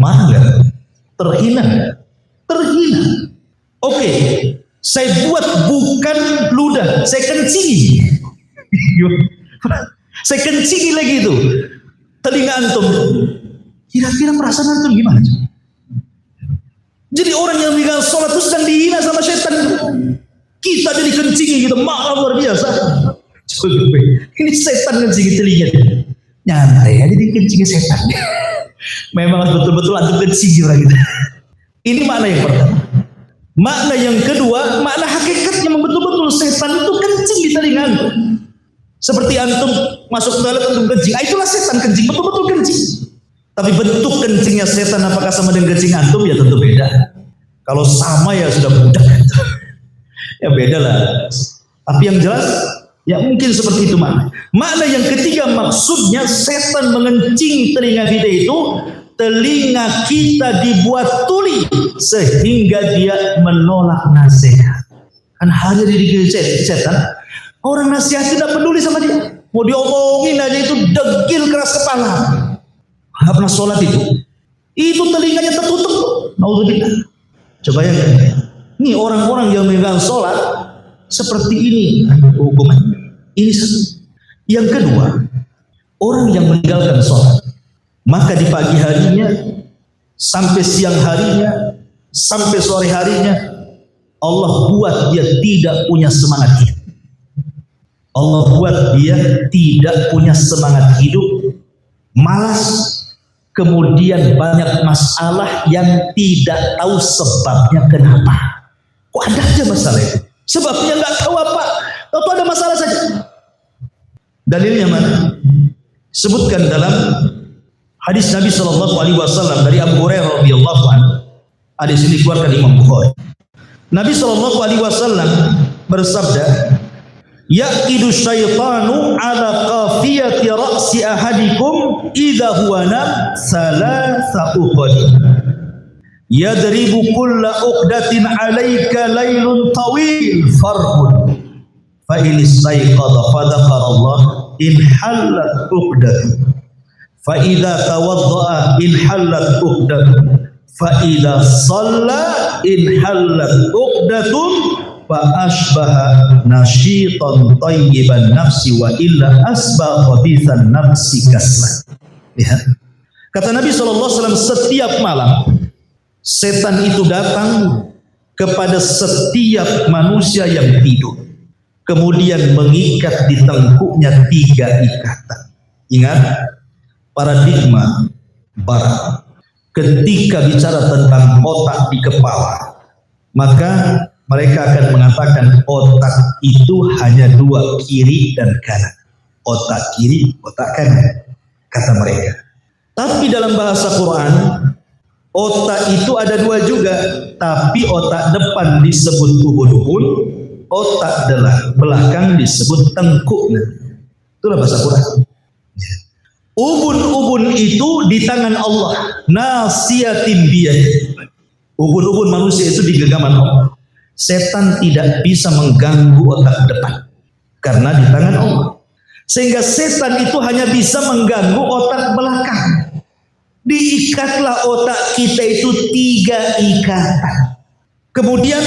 marah nggak? Terhina nggak? Terhina. Oke, Saya buat bukan ludah, saya kencingi. Saya kencingi lagi itu telinga antum. Kira-kira perasaan antum gimana? Jadi orang yang meninggal sholat itu sedang dihina sama setan. Kita jadi kencingi gitu, malah luar biasa. Ini setan kencingi telinga. Nyantai aja dikencingi setan. Memang betul-betul antum kencingi orang gitu. Ini makna yang pertama. Makna yang kedua, makna hakikatnya betul-betul setan itu kencing di telinga antum. Seperti antum masuk toilet antum kencing, itulah setan kencing, betul-betul kencing. Tapi bentuk kencingnya setan apakah sama dengan kencing antum? Ya tentu beda. Kalau sama ya sudah mudah. Ya beda lah. Tapi yang jelas, ya mungkin seperti itu makna. Makna yang ketiga, maksudnya setan mengencingi telinga kita itu, telinga kita dibuat tuli sehingga dia menolak nasihat. Kan hanya diri setan, orang nasihat tidak peduli sama dia. Mau diomongin aja itu degil keras kepala. Nggak pernah sholat itu telinganya tertutup. Naudzubillah. Coba ya, ini orang-orang yang meninggalkan sholat seperti ini hukuman. Ini satu. Yang kedua, orang yang meninggalkan sholat, maka di pagi harinya, sampai siang harinya, sampai sore harinya, Allah buat dia tidak punya semangat hidup. Allah buat dia tidak punya semangat hidup, malas, kemudian banyak masalah yang tidak tahu sebabnya kenapa. Kok ada aja masalah itu? Sebabnya nggak tahu apa, atau ada masalah saja. Dalilnya mana? Sebutkan dalam hadis Nabi SAW dari Abu Hurairah radhiyallahu anhu. Hadis ini dikeluarkan Imam Bukhari. Nabi SAW bersabda, yaqidu syaitanu ala qafiyati ra'si ahadikum idza huwa nam salasa uqad yadribu kulla uqdatin alayka laylun tawil farqun fa in istayqadha fa dzakara Allah in hallat uqdatun fa idza tawaddaa in hallat uqdatun fa idza shalla in hallat uqdatun fa asbaha nasyitan tayyiban nafsi wa illa asbaha khabithan nafsi kaslan. Ya. Kata Nabi SAW, setiap malam setan itu datang kepada setiap manusia yang tidur, kemudian mengikat di tengkuknya 3 ikatan. Ingat paradigma barat ketika bicara tentang otak di kepala, maka mereka akan mengatakan otak itu hanya 2, kiri dan kanan. Otak kiri, otak kanan, kata mereka. Tapi dalam bahasa Quran, otak itu ada 2 juga. Tapi otak depan disebut ubun-ubun, otak belakang disebut tengkuk. Itulah bahasa Quran. Ubun-ubun itu di tangan Allah. Nasiyatin biyadih. Ubun-ubun manusia itu di genggaman Allah. Setan tidak bisa mengganggu otak depan karena di tangan Allah. Sehingga setan itu hanya bisa mengganggu otak belakang. Diikatlah otak kita itu 3 ikatan. Kemudian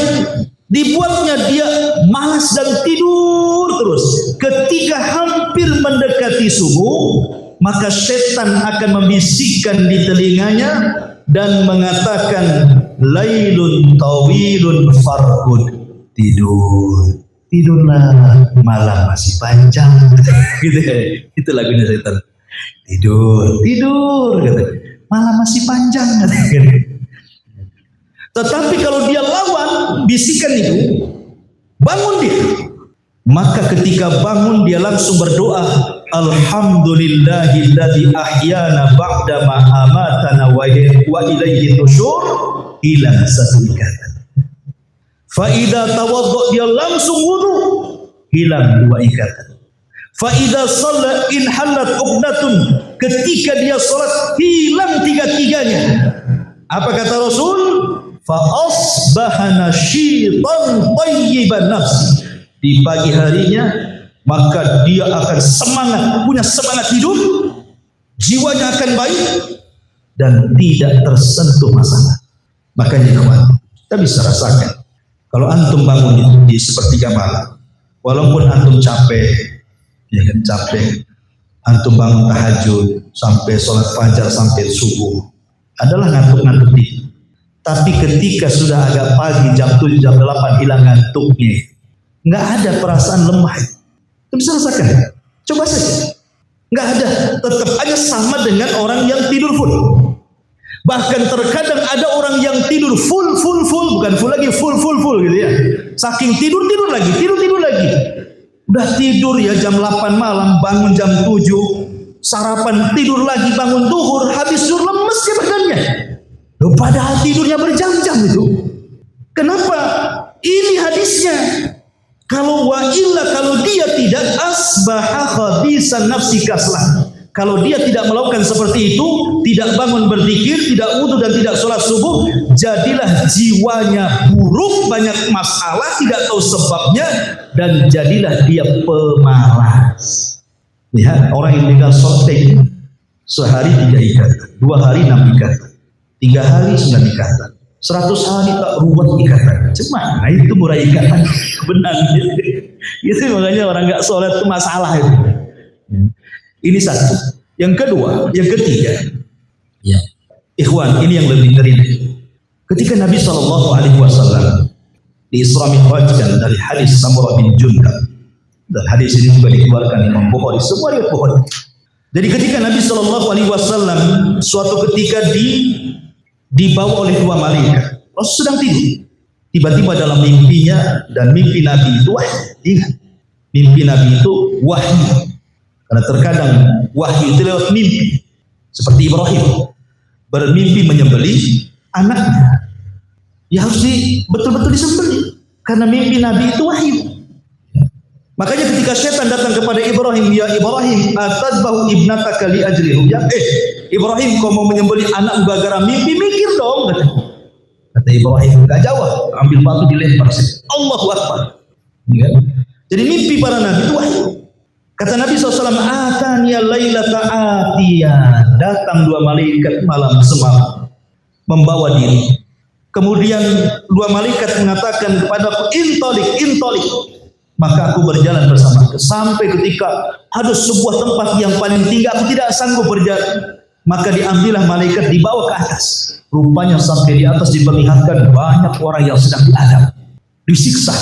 dibuatnya dia malas dan tidur terus. Ketika hampir mendekati subuh, maka setan akan membisikkan di telinganya dan mengatakan lailun tawilun farqud, tidurlah, malam masih panjang. Gitu ya, itu lagunya setan. Tidur gitu, malam masih panjang. Tetapi kalau dia lawan bisikan itu, bangun dia. Maka ketika bangun dia langsung berdoa, alhamdulillahilladzi ahyana ba'da ma amatana wa ilaihi nusyur, hilang 1 ikatan. Fa idza tawadda dia langsung wudu, hilang 2 ikatan. Fa idza shalla in halat uqdatun, ketika dia salat hilang 3-3-nya. Apa kata Rasul? Fa asbaha nasyitan tayyiban nafs. Di pagi harinya maka dia akan semangat, punya semangat hidup, jiwanya akan baik dan tidak tersentuh masalah. Makanya kawan, kita bisa rasakan Kalau antum bangun di sepertiga malam, walaupun antum capek, ya kan capek, antum bangun tahajud sampai sholat fajar sampai subuh, adalah ngantuk-ngantuk dikit. Tapi ketika sudah agak pagi jam 7 jam 8 hilang ngantuknya, nggak ada perasaan lemah. Itu bisa rasakan? Coba saja. Nggak ada, tetap aja sama dengan orang yang tidur full. Bahkan terkadang ada orang yang tidur full, bukan full lagi, full gitu ya. Saking tidur lagi. Udah tidur ya jam 8 malam, bangun jam 7, sarapan tidur lagi, bangun duhur, habis tidur lemes ya badannya. Loh, padahal tidurnya berjam-jam itu. Kenapa? Ini hadisnya. Kalau kalau dia tidak asbaha khabisan nafsi kaslah. Kalau dia tidak melakukan seperti itu, tidak bangun berzikir, tidak wudu dan tidak sholat subuh, jadilah jiwanya buruk, banyak masalah, tidak tahu sebabnya, dan jadilah dia pemalas. Lihat orang yang tinggal shorting, sehari 3 ikatan, 2 hari 6 ikatan, 3 hari 9 ikatan, 100 hari tak ruwet ikatan. Cuma itu murah ikatan, benar. Itu makanya orang nggak sholat itu masalah itu. Ini satu. Yang kedua, yang ketiga, ya, ikhwan, ini yang lebih ngeri. Ketika Nabi SAW di Isra Mi'rajkan dari hadis Samurah bin Jundab, dan hadis ini juga dikeluarkan Imam Bukhari, semua riwayat Bukhari. Jadi ketika Nabi SAW suatu ketika dibawa oleh 2 malaikat, Rasul sedang tidur. Tiba-tiba dalam mimpinya, dan mimpi Nabi itu wahyu. Ingat, mimpi Nabi itu wahyu. Karena terkadang wahyu itu lewat mimpi. Seperti Ibrahim bermimpi menyembelih anaknya. Ya harus betul-betul disembelih. Karena mimpi Nabi itu wahyu. Makanya ketika setan datang kepada Ibrahim, ya Ibrahim, atadbahu ibnataka li ajli ru'ya. Ibrahim, kau mau menyembelih anak gara-gara mimpi, mikir dong. Kata Ibrahim, enggak jawab, ambil batu dilempar. Allahu Akbar. Ya. Jadi mimpi para nabi itu wahyu. Kata Nabi SAW, ataniya lailata atiya, datang 2 malaikat malam semalam membawa diri. Kemudian 2 malaikat mengatakan kepadaku, intolik. Maka aku berjalan bersama sampai ketika ada sebuah tempat yang paling tinggi, aku tidak sanggup berjalan. Maka diambillah malaikat, dibawa ke atas. Rupanya sampai di atas diperlihatkan banyak orang yang sedang diadab, disiksa,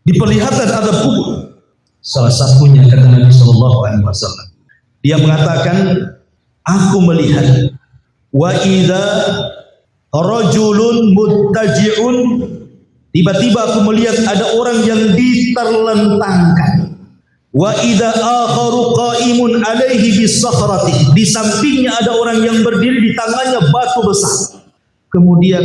diperlihatkan adab kubur. Salah satunya kata Nabi SAW, dia mengatakan, aku melihat wa idza rajulun muttaji'un, tiba-tiba aku melihat ada orang yang diterlentangkan. Wa idza akharu qa'imun alaihi bis-sakhrati, di sampingnya ada orang yang berdiri, di tangannya batu besar. Kemudian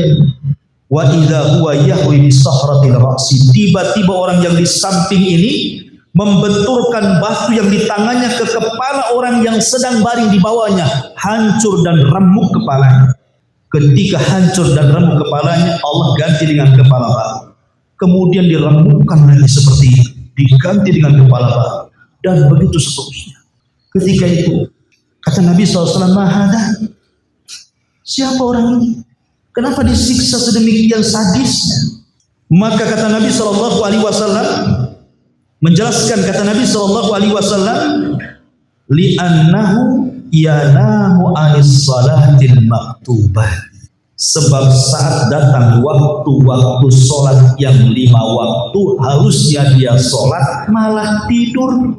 wa idza huwa yahwi bis-sakhrati ra'si, tiba-tiba orang yang di samping ini membenturkan batu yang di tangannya ke kepala orang yang sedang baring di bawahnya, hancur dan remuk kepalanya. Ketika hancur dan remuk kepalanya, Allah ganti dengan kepala batu. Kemudian diremukkan lagi seperti itu, diganti dengan kepala batu, dan begitu seterusnya. Ketika itu kata Nabi SAW, mahada, siapa orang ini? Kenapa disiksa sedemikian sadisnya? Maka kata Nabi SAW menjelaskan, kata Nabi SAW, li'annahu yanamu anis salatil maktubah, sebab saat datang waktu-waktu sholat yang 5 waktu harusnya dia sholat malah tidur.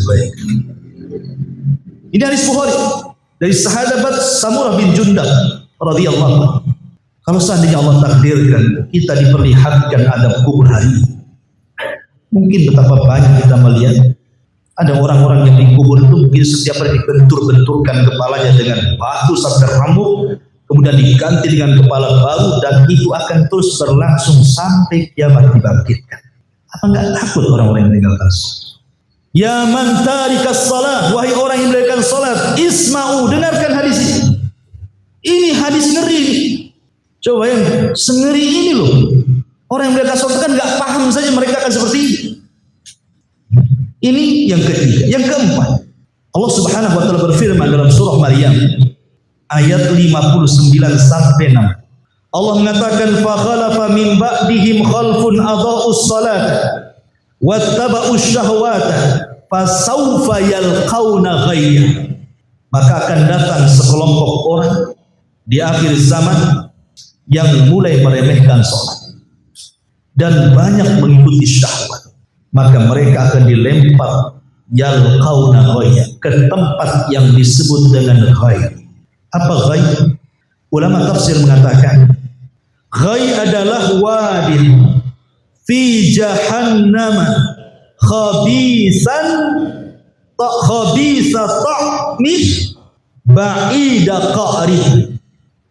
Baik. Ini hadis Bukhari dari sahabat Samurah bin Jundab radhiyallahu anhu. Kalau seandainya Allah takdirkan kita diperlihatkan adab kubur hari ini, mungkin betapa banyak kita melihat ada orang-orang yang dikubur itu mungkin setiap hari dibentur-benturkan kepalanya dengan batu sampai remuk, kemudian diganti dengan kepala baru, dan itu akan terus berlangsung sampai kiamat dibangkitkan. Apa enggak takut orang-orang yang meninggalkan salat? Ya man tarikas salat, wahai orang yang meninggalkan salat, isma'u, dengarkan hadis ini. Ini hadis ngeri ini. Coba yang sengeri ini loh. Orang yang meninggalkan salat kan enggak paham saja mereka akan seperti ini. Ini yang ketiga. Yang keempat, Allah Subhanahu wa taala berfirman dalam surah Maryam ayat 59 sampai 6. Allah mengatakan fa khalafa min ba'dihim khalfun adha'us salata wattaba'us syahwata fasawfa yalqauna ghayya. Maka akan datang sekelompok orang di akhir zaman yang mulai meremehkan sholat dan banyak mengikuti syahwat, maka mereka akan dilempar yalqauna ghayya, ke tempat yang disebut dengan ghayya. Apa ghayya? Ulama tafsir mengatakan ghayya adalah wadin fi jahannam khabitha ta'mih ba'ida qa'rih.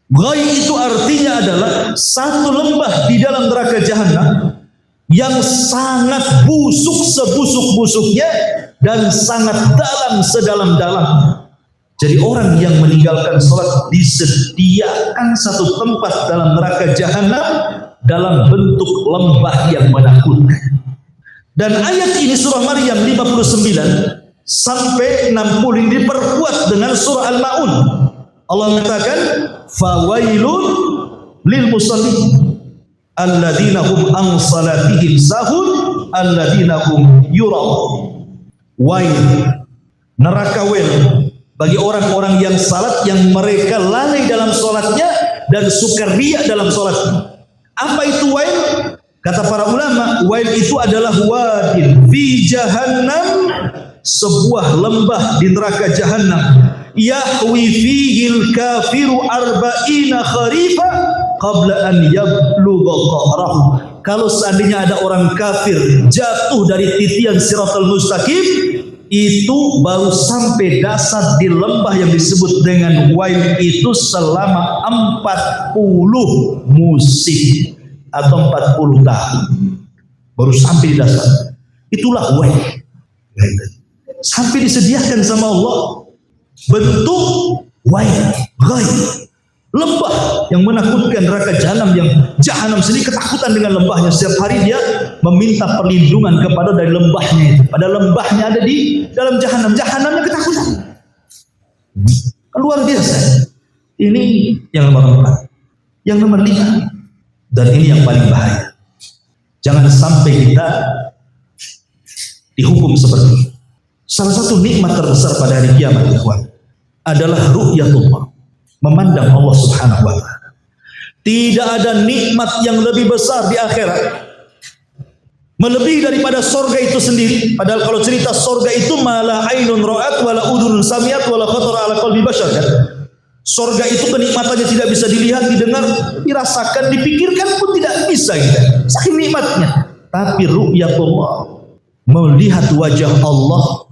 Ghayy itu artinya adalah satu lembah di dalam neraka jahanam yang sangat busuk sebusuk-busuknya dan sangat dalam sedalam-dalam. Jadi orang yang meninggalkan sholat disediakan satu tempat dalam neraka jahanam dalam bentuk lembah yang menakutkan. Dan ayat ini surah Maryam 59 sampai 60 diperkuat dengan surah Al-Ma'un. Allah mengatakan fawailun lil musallin alladzina hum an salatihim sahun alladzina hum yura'un. Wail, neraka wail bagi orang-orang yang salat yang mereka lalai dalam salatnya dan suka riya dalam salatnya. Apa itu wail? Kata para ulama, wail itu adalah wadin fi jahannam, sebuah lembah di neraka jahanam, yahwi fihil kafiru arba'ina kharifa qabla an yablugha qa'rahu. Kalau seandainya ada orang kafir jatuh dari titian siratal mustaqim, itu baru sampai dasar di lembah yang disebut dengan wail itu selama 40 musim atau 40 tahun baru sampai di dasar. Itulah wail. Sampai disediakan sama Allah bentuk wail, ghayy, lembah yang menakutkan. Neraka jahanam sendiri ketakutan dengan lembahnya. Setiap hari dia meminta perlindungan kepada dari lembahnya itu. Pada lembahnya ada di dalam jahanamnya ketakutan. Luar biasa. Ini yang nomor 4. Yang nomor 5, dan ini yang paling bahaya. Jangan sampai kita dihukum seperti ini. Salah satu nikmat terbesar pada hari kiamat, ikhwan, adalah ru'yatullah, memandang Allah Subhanahu wa ta'ala. Tidak ada nikmat yang lebih besar di akhirat melebihi daripada sorga itu sendiri. Padahal kalau cerita sorga itu malah ainun ra'at wala udhunun samiat wala khatara ala qalbi bashar, kan? Sorga itu kenikmatannya tidak bisa dilihat, didengar, dirasakan, dipikirkan pun tidak bisa kita. Saking nikmatnya. Tapi ru'yatullah, melihat wajah Allah,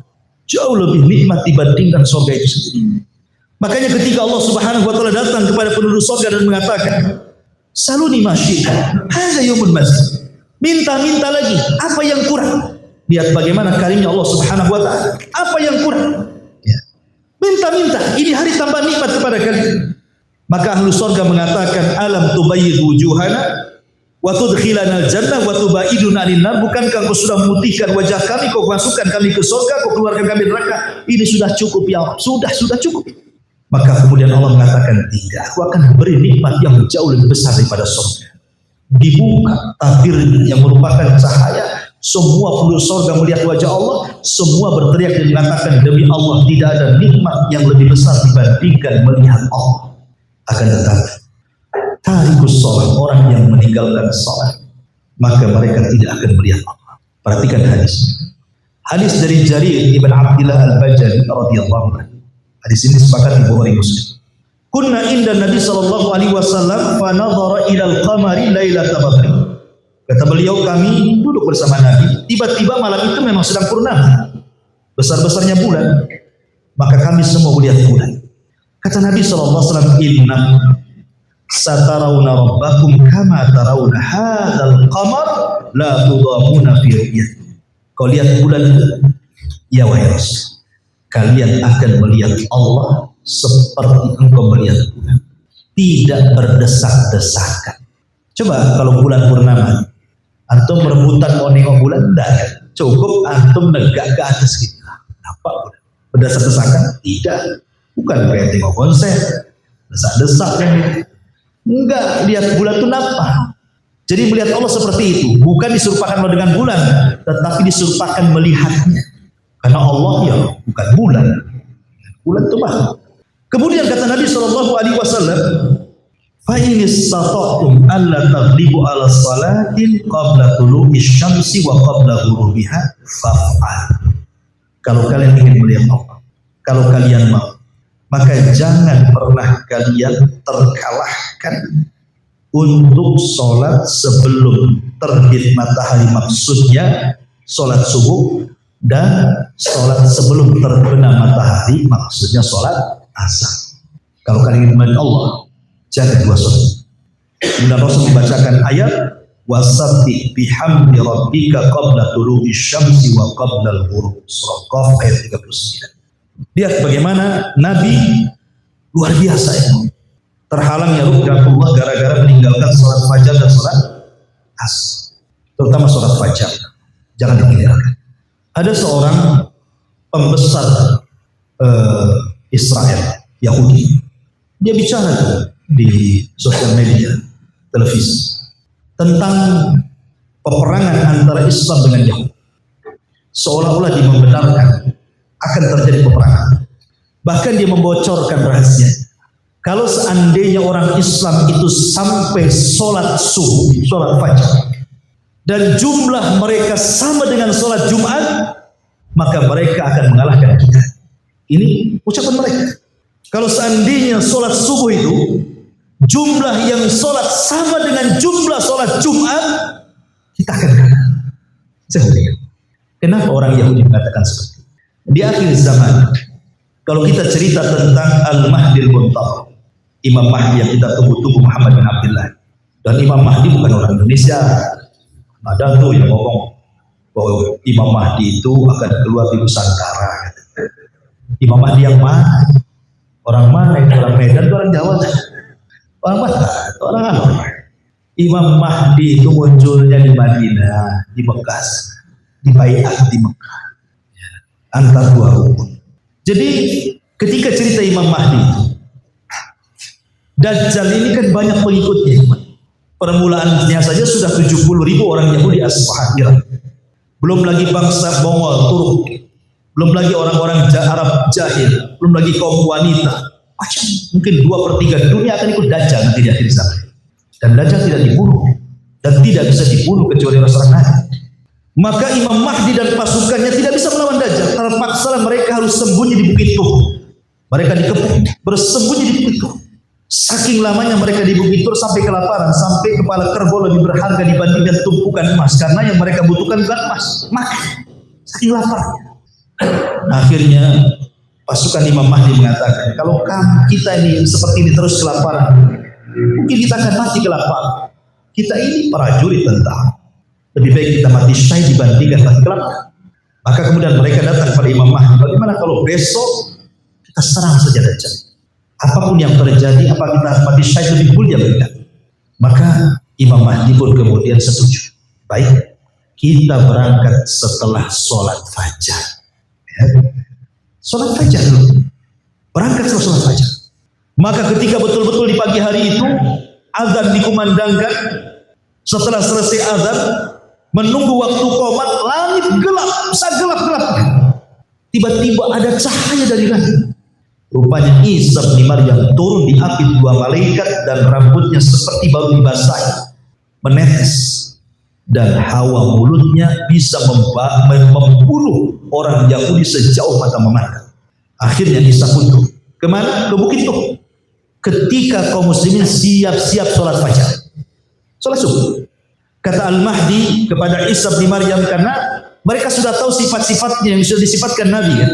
jauh lebih nikmat dibandingkan sorga itu sendiri. Makanya ketika Allah Subhanahu wa ta'ala datang kepada penduduk sorga dan mengatakan, saluni masyika, hadza yaumun masjid. Minta-minta lagi, apa yang kurang? Lihat bagaimana karimnya Allah Subhanahu wa ta'ala. Apa yang kurang? Ya. Minta-minta, ini hari tambah nikmat kepada kalian. Maka ahlu sorga mengatakan, alam tubayyid wujuhana wa tudkhilana al-jannah wa tubaiduna 'anil nar. Bukankah kau sudah memutihkan wajah kami, kau masukkan kami ke surga, kau keluarkan kami dari neraka? Ini sudah cukup ya Allah. Sudah cukup. Maka kemudian Allah mengatakan, tidak, aku akan beri nikmat yang jauh lebih besar daripada surga. Dibuka tabir yang merupakan cahaya. Semua penduduk surga melihat wajah Allah, semua berteriak dan mengatakan, demi Allah tidak ada nikmat yang lebih besar dibandingkan melihat Allah. Akan tetapi tarikus sholat, orang yang meninggalkan sholat, maka mereka tidak akan melihat Allah. Perhatikan hadis dari Jarir ibn Abdillah al-Bajali radhiyallahu anhu. Hadis ini sepakati Bukhari Muslim. Kunna inda Nabi sallallahu alaihi wasallam fa nadhara ila al-qamari lailatal badri. Kata beliau, kami duduk bersama Nabi, tiba-tiba malam itu memang sedang purnama, besar-besarnya bulan, maka kami semua melihat bulan. Kata Nabi sallallahu alaihi wasallam, inna satarawna rabbakum kama tarawna hadzal qamar la tudamuna fi ru'yah. Kau lihat bulan itu, ya wahai Rasul, kalian akan melihat Allah seperti engkau melihat bulan, tidak berdesak-desakan. Coba kalau bulan purnama, antum rebutan mau nengok bulan, enggak ya? Cukup antum negak ke atas gitu. Apa bulan? Berdesak-desakan? Tidak. Bukan kayak tengok konser, desak-desak kan. Enggak, lihat bulan itu nampak. Jadi melihat Allah seperti itu, bukan diserupakan Allah dengan bulan, tetapi diserupakan melihatnya. Karena Allah ya bukan bulan. Bulan itu makhluk. Kemudian kata Nabi SAW, فَإِنِ اسْتَطَعْتُمْ أَلَّا تَغْلِبُوا عَلَى الصَّلَاةِ قَبْلَ طُلُوعِ الشَّمْسِ وَقَبْلَ غُرُوبِهَا فَافْعَلُوا. Kalau kalian ingin melihat Allah, kalau kalian mau, maka jangan pernah kalian terkalahkan untuk sholat sebelum terbit matahari, maksudnya sholat subuh, dan sholat sebelum terbenam matahari, maksudnya sholat asar. Kalau kalian ingin melihat Allah, jaga dua sholat. Kemudian Rasul membacakan ayat wasabbih bihamdi rabbika qabla tulu'i syamsi wa qabla al-ghurub, surah Qaf ayat 39. Lihat bagaimana Nabi luar biasa itu. Terhalangnya ruhiyatullah gara-gara meninggalkan sholat fajar dan sholat asar, terutama sholat fajar. Jangan ditinggalkan. Ada seorang pembesar Israel, Yahudi. Dia bicara di sosial media, televisi, tentang peperangan antara Islam dengan Yahudi. Seolah-olah dia membenarkan akan terjadi peperangan. Bahkan dia membocorkan rahasia. Kalau seandainya orang Islam itu sampai sholat subuh, sholat fajar, dan jumlah mereka sama dengan sholat Jumat, maka mereka akan mengalahkan kita. Ini ucapan mereka. Kalau seandainya sholat subuh itu jumlah yang sholat sama dengan jumlah sholat Jumat, kita akan kalah. Kenapa orang Yahudi mengatakan seperti itu? Di akhir zaman, kalau kita cerita tentang Al-Mahdi al-Muntadhar, Imam Mahdi yang kita tunggu-tunggu, Muhammad bin Abdullah. Dan Imam Mahdi bukan orang Indonesia. Ada tuh yang ngomong bahwa Imam Mahdi itu akan keluar di Nusantara. Imam Mahdi yang mana? Orang mana? Orang Medan, orang Jawa. Orang mana? Orang apa? Imam Mahdi itu munculnya di Madinah, di Mekah, di Bai'at di Mekah, antar dua rukun. Jadi ketika cerita Imam Mahdi itu, Dajjal ini kan banyak pengikutnya. Permulaannya saja sudah 70.000 orang Yahudi Asfahan, Irak. Belum lagi bangsa Mongol, Turki. Belum lagi orang-orang Arab jahil. Belum lagi kaum wanita. Macam mungkin 2/3 dunia akan ikut Dajjal nanti di akhir zaman. Dan Dajjal tidak dibunuh. Dan tidak bisa dibunuh kecuali Rasulullah. Maka Imam Mahdi dan pasukannya tidak bisa melawan Dajjal. Terpaksa mereka harus sembunyi di Bukit Tur. Mereka dikepung, bersembunyi di Bukit Tur. Saking lamanya mereka di Bukit Tur sampai kelaparan, sampai kepala kerbau lebih berharga dibandingkan tumpukan emas, karena yang mereka butuhkan bukan emas, makan. Saking laparnya. Akhirnya pasukan Imam Mahdi mengatakan, kalau kita ini seperti ini terus kelaparan, mungkin kita akan mati kelaparan. Kita ini prajurit tentara, lebih baik kita mati syahid dibandingkan mati kelaparan. Maka kemudian mereka datang pada Imam Mahdi, bagaimana kalau besok kita serang saja Dajjal? Apapun yang terjadi, apa kita mati syahid lebih mulia bagi kita? Maka Imam Mahdi pun kemudian setuju. Baik, kita berangkat setelah sholat fajar. Ya. Sholat fajar dulu. Berangkat setelah sholat fajar. Maka ketika betul-betul di pagi hari itu, azan dikumandangkan. Setelah selesai azan, menunggu waktu qomat, langit gelap, segelap-gelapnya. Tiba-tiba ada cahaya dari langit. Rupanya Isa bin Maryam turun diapit dua malaikat dan rambutnya seperti baru dibasahi, menetes, dan hawa mulutnya bisa membunuh orang Yahudi sejauh mata memandang. Akhirnya Isa pun turun. Kemana? Ke Bukit Tur. Ketika kaum muslimin siap-siap sholat fajar, sholat subuh. Kata Al-Mahdi kepada Isa bin Maryam, karena mereka sudah tahu sifat-sifatnya yang sudah disifatkan Nabi kan.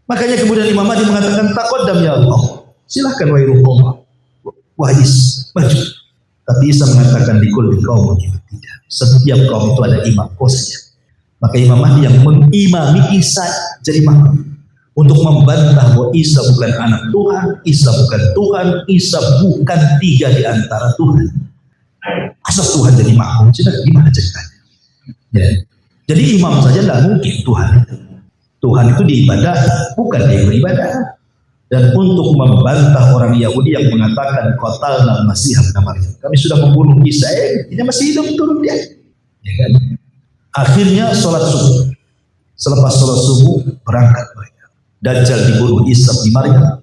Makanya kemudian Imam Mahdi mengatakan, taqaddam ya Allah, silahkan wahai Rasulullah, wahai Isa, maju. Tapi Isa mengatakan di kulli qaum, tidak. Setiap kaum itu ada imam, kau saja. Maka Imam Mahdi yang mengimami Isa jadi imam untuk membantah bahwa Isa bukan anak Tuhan, Isa bukan Tuhan, Isa bukan tiga di antara Tuhan. Asas Tuhan jadi makhluk, sudah gimana ceritanya? Ya. Jadi imam saja tidak mungkin Tuhan itu. Tuhan itu diibadah, bukan dia beribadah. dan untuk membantah orang Yahudi yang mengatakan qatalna Masih ibn Maryam. Kami sudah membunuh Isa, dia masih hidup turun dia. Ya kan? Akhirnya sholat subuh. Selepas sholat subuh berangkat mereka. Dajjal dibunuh Isa ibn Maryam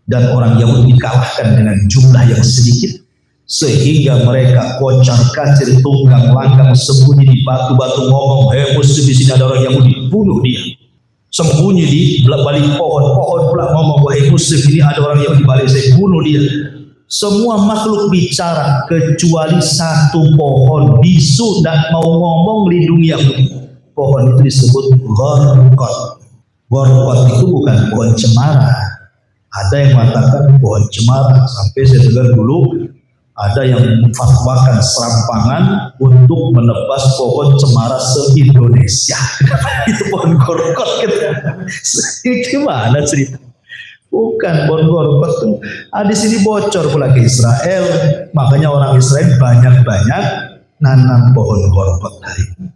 dan orang Yahudi dikalahkan dengan jumlah yang sedikit sehingga mereka kocar kacir, tunggang langgang, sembunyi di batu-batu, ngomong, musuh di sini ada orang Yahudi, bunuh dia. Sembunyi di balik pohon pula ngomong, wahai musuh ini ada orang Yahudi, balik saya bunuh dia. Semua makhluk bicara kecuali satu pohon bisu dan mau ngomong lindungi Yahudi. Pohon itu disebut Gorkot. Gorkot itu bukan pohon cemara. Ada yang mengatakan pohon cemara, sampai saya dengar dulu ada yang memfatwakan serampangan untuk menebas pohon cemara se-Indonesia. Itu pohon Gorkot gitu. Ini gimana cerita? Bukan pohon Gorkot tuh. Di sini bocor pula ke Israel, makanya orang Israel banyak-banyak nanam pohon Gorkot hari ini.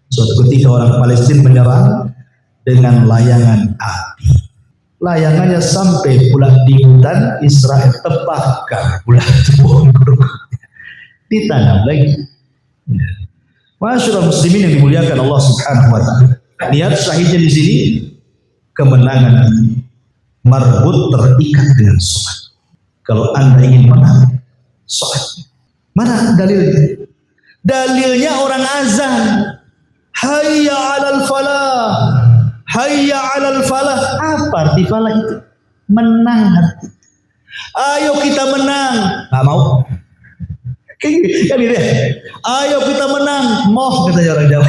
Suatu ketika orang Palestina menyerang dengan layangan api. Layangannya sampai pula di hutan, Israel terbakar pula pohon Gorkot. Ditanam lagi. Masyaallah muslimin yang dimuliakan Allah Subhanahu wa taala. Lihat syahidnya di sini, kemenangan marbut terikat dengan sholat. Kalau Anda ingin menang, sholat. Mana dalilnya? Dalilnya orang azan. Hayya 'alal falah. Hayya 'alal falah. Apa arti falah itu? Menang hati. Ayo kita menang. Nggak mau. Kan gitu ya. Ayo kita menang. Moh kata orang Jawa.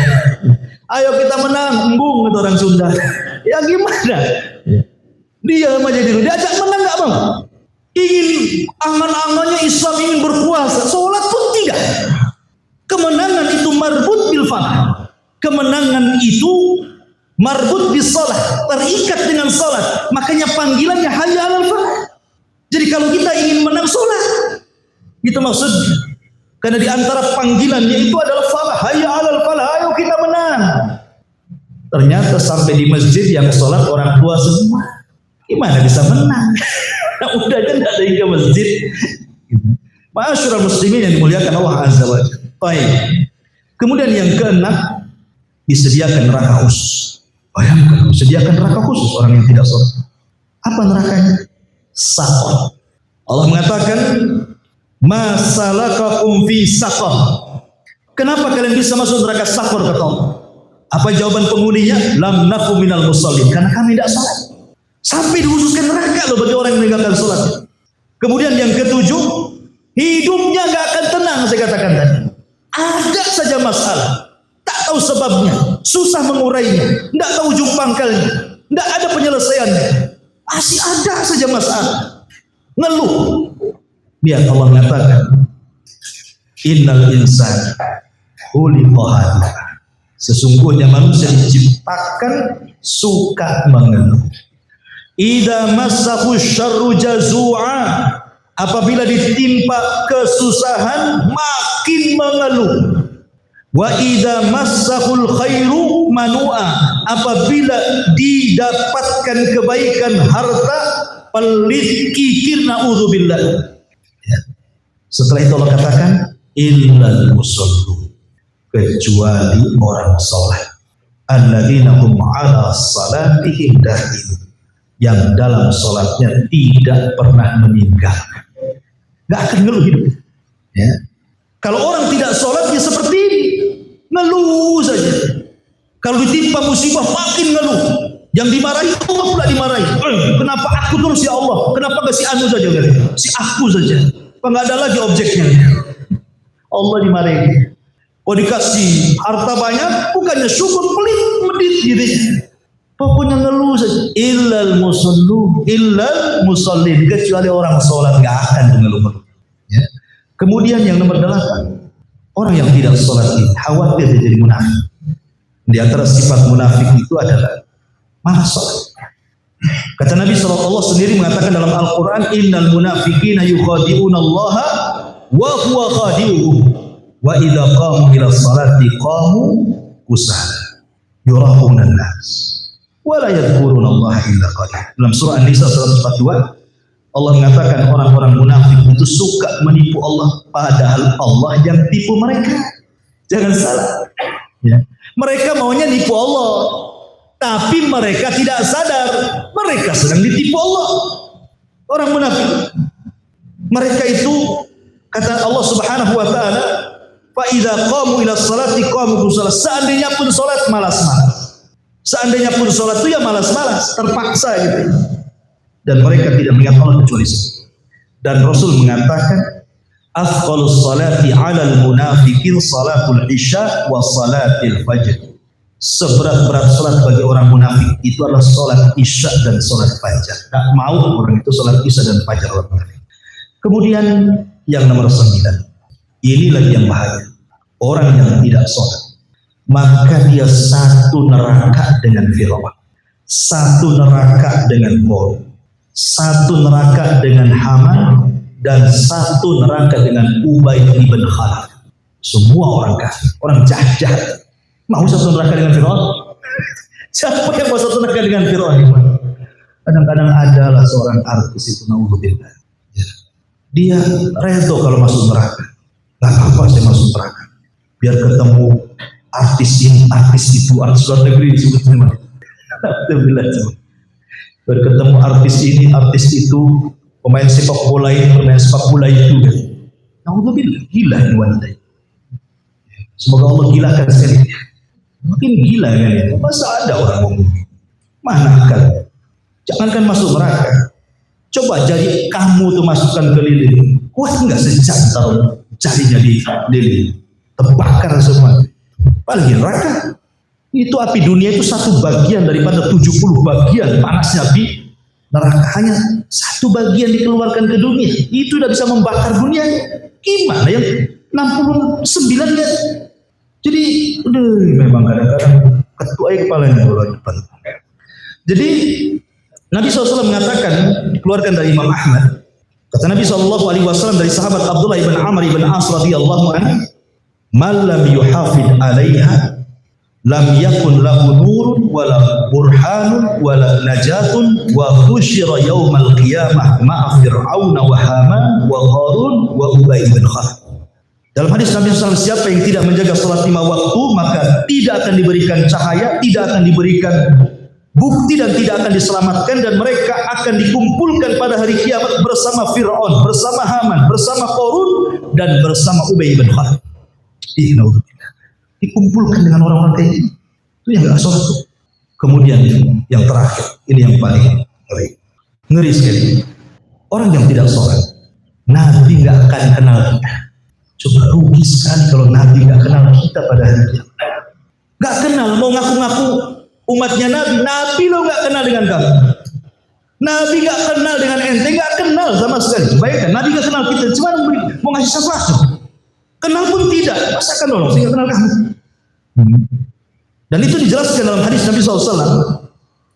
Ayo kita menang. Embung kata orang Sunda. Ya gimana? Dia aja dulu. Diajak menang nggak mau. Ingin angan-angannya Islam ingin berpuasa. Sholat pun tidak. Kemenangan itu marbut bil falah. Kemenangan itu marbut bis salat, terikat dengan salat. Makanya panggilannya hayya 'alal falah. Jadi kalau kita ingin menang salat, itu maksudnya. Karena di antara panggilannya itu adalah falah, hayya 'alal falah, ayo kita menang. Ternyata sampai di masjid yang salat orang tua semua. Gimana bisa menang? Udah aja enggak ada yang ke masjid. Ma'asyiral muslimin yang dimuliakan Allah Azza wa Jalla. Baik. Kemudian yang keenam, disediakan neraka khusus. Bayangkan, disediakan neraka khusus orang yang tidak sholat. Apa nerakanya? Saqar. Allah mengatakan, "Ma salakakum fi saqar?" Kenapa kalian bisa masuk neraka Saqar kata Allah? Apa jawaban penghuninya? Lam nakum minal musallin. Karena kami tidak sholat. Sampai dikhususkan neraka loh bagi orang yang meninggalkan sholat. Kemudian yang ketujuh, hidupnya gak akan tenang, saya katakan tadi. Ada saja masalah. Tak tahu sebabnya, susah mengurainya, tidak tahu ujung pangkalnya, tidak ada penyelesaiannya. Masih ada saja masalah. Ngeluh. Lihat Allah mengatakan, innal insana khuliqa halu'a. Sesungguhnya manusia diciptakan suka mengeluh. Idza massahu syarru jazu'a. Apabila ditimpa kesusahan makin mengeluh. Wa idza massahul khairu manu'a. Apabila didapatkan kebaikan harta pelit kikir na'udzubillah. Ya. Setelah itu Allah katakan illal musallu, kecuali orang salat. Alladzina hum 'ala salatihim da'imun, yang dalam salatnya tidak pernah meninggalkan. Enggak akan ngeluh hidup. Ya. Kalau orang tidak salat ya seperti ini. Ngeluh saja. Kalau ditimpa musibah makin ngeluh. Yang dimarahi Allah pula dimarahi. Kenapa aku terus ya Allah? Kenapa gak si anu saja? Si aku saja. Apa gak ada lagi objeknya? Allah dimarahi. Oh dikasih harta banyak, bukannya syukur, pelit, medit gitu. Pokoknya ngeluh saja. Illal musallin, kecuali orang sholat gak akan ngeluh. Ya. Kemudian yang nomor 8, orang yang tidak sholat ini khawatir dia jadi munafik. Di antara sifat munafik itu adalah malas sholat. Kata Nabi SAW sendiri mengatakan dalam Al-Quran, innal munafiqina yukhadi'una Allah wa huwa khadi'uhum wa idza qamu ila sholati qamu kusala yura'una nas. wa la yadhkurunallaha illa qalila. Dalam surah An-Nisa 142 Allah mengatakan orang-orang munafik itu suka menipu Allah, padahal Allah yang tipu mereka. Jangan salah. Ya. Mereka maunya nipu Allah, tapi mereka tidak sadar mereka sedang ditipu Allah. Orang munafik, mereka itu kata Allah Subhanahu wa taala, fa idza qamu ila sholati qamu kusala. Seandainya pun salat malas-malas. Seandainya pun salat itu ya malas-malas, terpaksa gitu. Dan mereka tidak mengingat Allah kecuali itu. Dan Rasul mengatakan, afdalus salati 'alal munafiqin salatul isya wa salatil fajr. Seberat-berat salat bagi orang munafik itu adalah salat isya dan salat fajar. Tak mau orang itu salat isya dan fajar orang munafik. Kemudian yang nomor 9. Ini lagi yang bahaya. Orang yang tidak salat, maka dia satu neraka dengan Fir'aun, satu neraka dengan Qom, satu neraka dengan Haman, dan satu neraka dengan Ubay ibn Khalaf. Semua orang kafir, orang jahat-jahat. Mau satu neraka dengan Fir'aun? Siapa yang mau satu neraka dengan Fir'aun? Kadang-kadang adalah seorang artis itu, naudzubillah. Dia redo kalau masuk neraka. Gak apa-apa saya masuk neraka. Biar ketemu artis ini, artis itu, artis luar negeri disebutnya. Alhamdulillah. Berketemu artis ini, artis itu, pemain sepak bola ini, pemain sepak bola itu. Alhamdulillah, gila ini wanita. Semoga Allah gilakan sekali. Mungkin gila kan ya. Masa ada orang ngomong? Mana akal? Jangankan masuk neraka. Coba jadi kamu tuh masukkan ke lilin. Kuat nggak sejak taruh jarinya di lilin? Terbakar semua. Apalagi neraka. Itu api dunia itu satu bagian daripada 70 bagian panasnya api neraka. Hanya satu bagian dikeluarkan ke dunia. Itu udah bisa membakar dunia. Gimana yang 69 ya? Jadi memang kadang-kadang ketua kepalanya orang depan. Jadi Nabi SAW mengatakan, dikeluarkan dari Imam Ahmad, kata Nabi SAW dari sahabat Abdullah ibn Amr ibn As radhiyallahu anhu, "Man lam yuhafid 'alaiha lam yakun lahu nurun wala burhanun wala najatun wa husyira yaumal qiyamah ma'a fir'auna wa haman wa qarun wa ubay bin khalaf." Dalam hadis Nabi SAW, siapa yang tidak menjaga salat 5 waktu maka tidak akan diberikan cahaya, tidak akan diberikan bukti, dan tidak akan diselamatkan, dan mereka akan dikumpulkan pada hari kiamat bersama Fir'aun, bersama Haman, bersama Qarun, dan bersama Ubay bin Khalaf. Dikumpulkan dengan orang-orang kayak ini. Itu yang gak sholat. Kemudian yang terakhir, ini yang paling ngeri. Ngeri sekali. Orang yang tidak sholat, Nabi gak akan kenal kita. Coba rugi sekali kalau Nabi gak kenal kita pada hari kiamat. Gak kenal, mau ngaku-ngaku umatnya Nabi. Nabi lo gak kenal dengan kamu. Nabi gak kenal dengan ente, gak kenal sama sekali. Bayangkan, Nabi gak kenal kita, cuma mau ngasih sesuatu. Kenal pun tidak, masa kan nolong, saya gak kenal kamu. Dan itu dijelaskan dalam hadis Nabi SAW.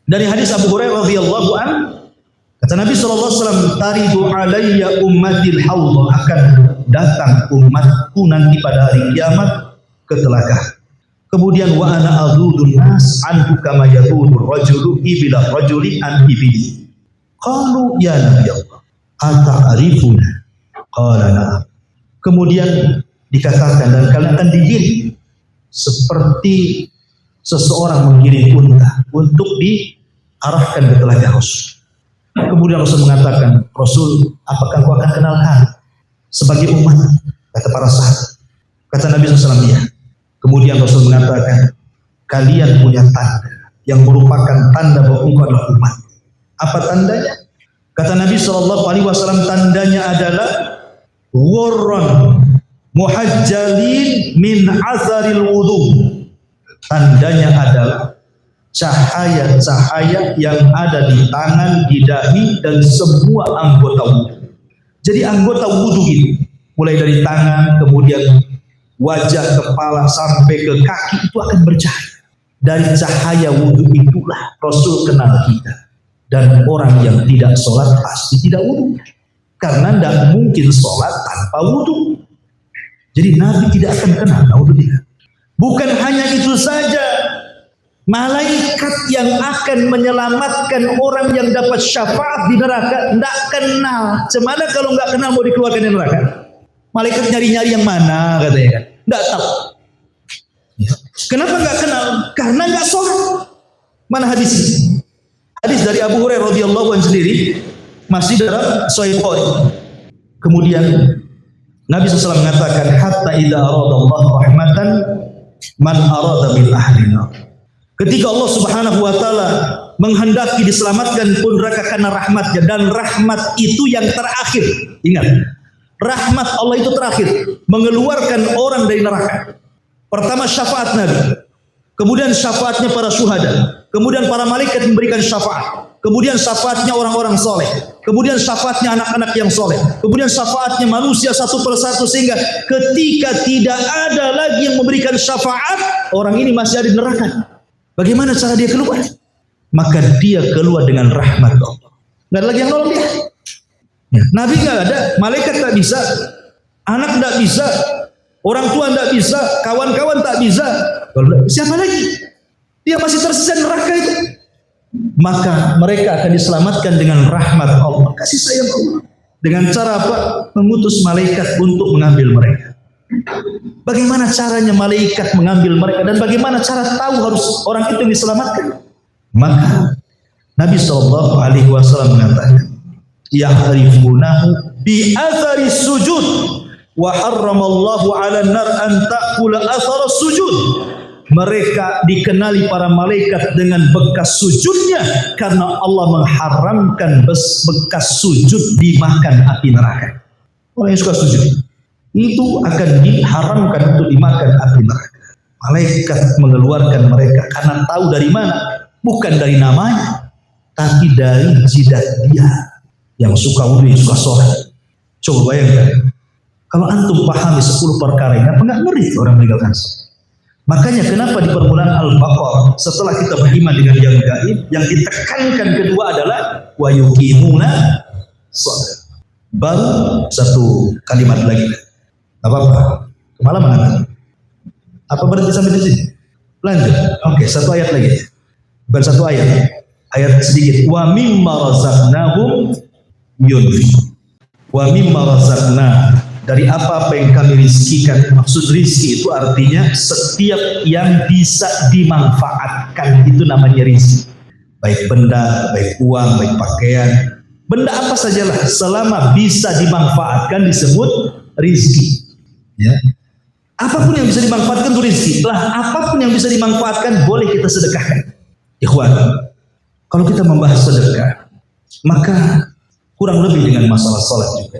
Dari hadis Abu Hurairah radhiyallahu an, kata Nabi SAW, "Taridu alayya ummatil hawdah," akan datang umatku nanti pada hari kiamat ke telaga. Kemudian wa ana adudun nas anhu kama yadudur rajulu ibila rajuli an ibili. Qalu ya Nabi Allah, ata'rifuna? Qala na'am. Kemudian dikatakan, dan kalian akan digiring seperti seseorang menggiring unta untuk diarahkan ke telaga Rasul. Kemudian Rasul mengatakan, "Rasul, apakah kau akan kenal kami sebagai umat?" Kata para sahabat. Kata Nabi SAW, "Ya." Kemudian Rasul mengatakan, "Kalian punya tanda yang merupakan tanda bahwa engkau adalah umat." Apa tandanya? Kata Nabi SAW, tandanya adalah warron muhajjalin min azaril wudu. Tandanya adalah cahaya-cahaya yang ada di tangan, di dahi, dan semua anggota wudu. Jadi anggota wudu itu, mulai dari tangan, kemudian wajah, kepala, sampai ke kaki, itu akan bercahaya. Dari cahaya wudu itulah Rasul kenal kita. Dan orang yang tidak sholat pasti tidak wudu, karena tidak mungkin sholat tanpa wudu. Jadi Nabi tidak akan kenal wudu dia. Bukan hanya itu saja, Malaikat yang akan menyelamatkan orang yang dapat syafaat di neraka tidak kenal. Cemana kalau nggak kenal mau dikeluarkan dari neraka? Malaikat nyari-nyari yang mana katanya kan? Nggak tahu. Ya. Kenapa nggak kenal? Karena nggak sholat. Mana hadis ini? Hadis dari Abu Hurairah radhiyallahu anhu sendiri masih dalam Sahih Bukhari. Kemudian Nabi SAW mengatakan, hatta idza arada Allah rahmatan man arada bil ahlina. Ketika Allah Subhanahu wa taala menghendaki diselamatkan pun neraka karena rahmatnya, dan rahmat itu yang terakhir. Ingat, rahmat Allah itu terakhir, mengeluarkan orang dari neraka. Pertama syafaat Nabi, kemudian syafaatnya para syuhada, kemudian para malaikat memberikan syafaat, kemudian syafaatnya orang-orang soleh, kemudian syafaatnya anak-anak yang soleh, kemudian syafaatnya manusia satu persatu, sehingga ketika tidak ada lagi yang memberikan syafaat, orang ini masih ada di neraka. Bagaimana cara dia keluar? Maka dia keluar dengan rahmat Allah. Nggak ada lagi yang nolong dia. Ya. Nabi nggak ada, malaikat tak bisa, anak tak bisa, orang tua tak bisa, kawan-kawan tak bisa. Siapa lagi? Dia masih tersisa neraka itu. Maka mereka akan diselamatkan dengan rahmat Allah, kasih sayang Allah. Dengan cara apa? Mengutus malaikat untuk mengambil mereka. Bagaimana caranya malaikat mengambil mereka, dan bagaimana cara tahu harus orang itu diselamatkan? Maka Nabi SAW mengatakan, ya'rifunahu bi athari sujud wa harramallahu 'ala an-nar an ta'kula athara sujud. Mereka dikenali para malaikat dengan bekas sujudnya, karena Allah mengharamkan bekas sujud dimakan api neraka. Orang yang suka sujud itu akan diharamkan untuk dimakan api neraka. Malaikat mengeluarkan mereka karena tahu dari mana, bukan dari namanya, tapi dari jidat dia yang suka wudhu, yang suka sholat. Coba bayangkan, kalau antum pahami 10 perkara ini, apa nggak ngeri orang meninggalkan sholat? Makanya kenapa di permulaan Al-Baqarah setelah kita beriman dengan yang gaib, yang ditekankan kedua adalah wa yuqimuna shalah. Baru satu kalimat lagi. Apa-apa, kemalaman nanti. Apa berhenti sampai di sini? Lanjut. Oke, satu ayat lagi. Bukan satu ayat, ayat sedikit. Wa mimma razaqnahum yunfiqun. Wa mimma razaqna, dari apa yang kami rizkikan. Maksud rizki itu artinya setiap yang bisa dimanfaatkan, itu namanya rizki. Baik benda, baik uang, baik pakaian, benda apa sajalah, selama bisa dimanfaatkan disebut rizki. Ya. Apapun yang bisa dimanfaatkan itu rizki. Apapun yang bisa dimanfaatkan boleh kita sedekahkan. Ikhwan, kalau kita membahas sedekah, maka kurang lebih dengan masalah salat juga.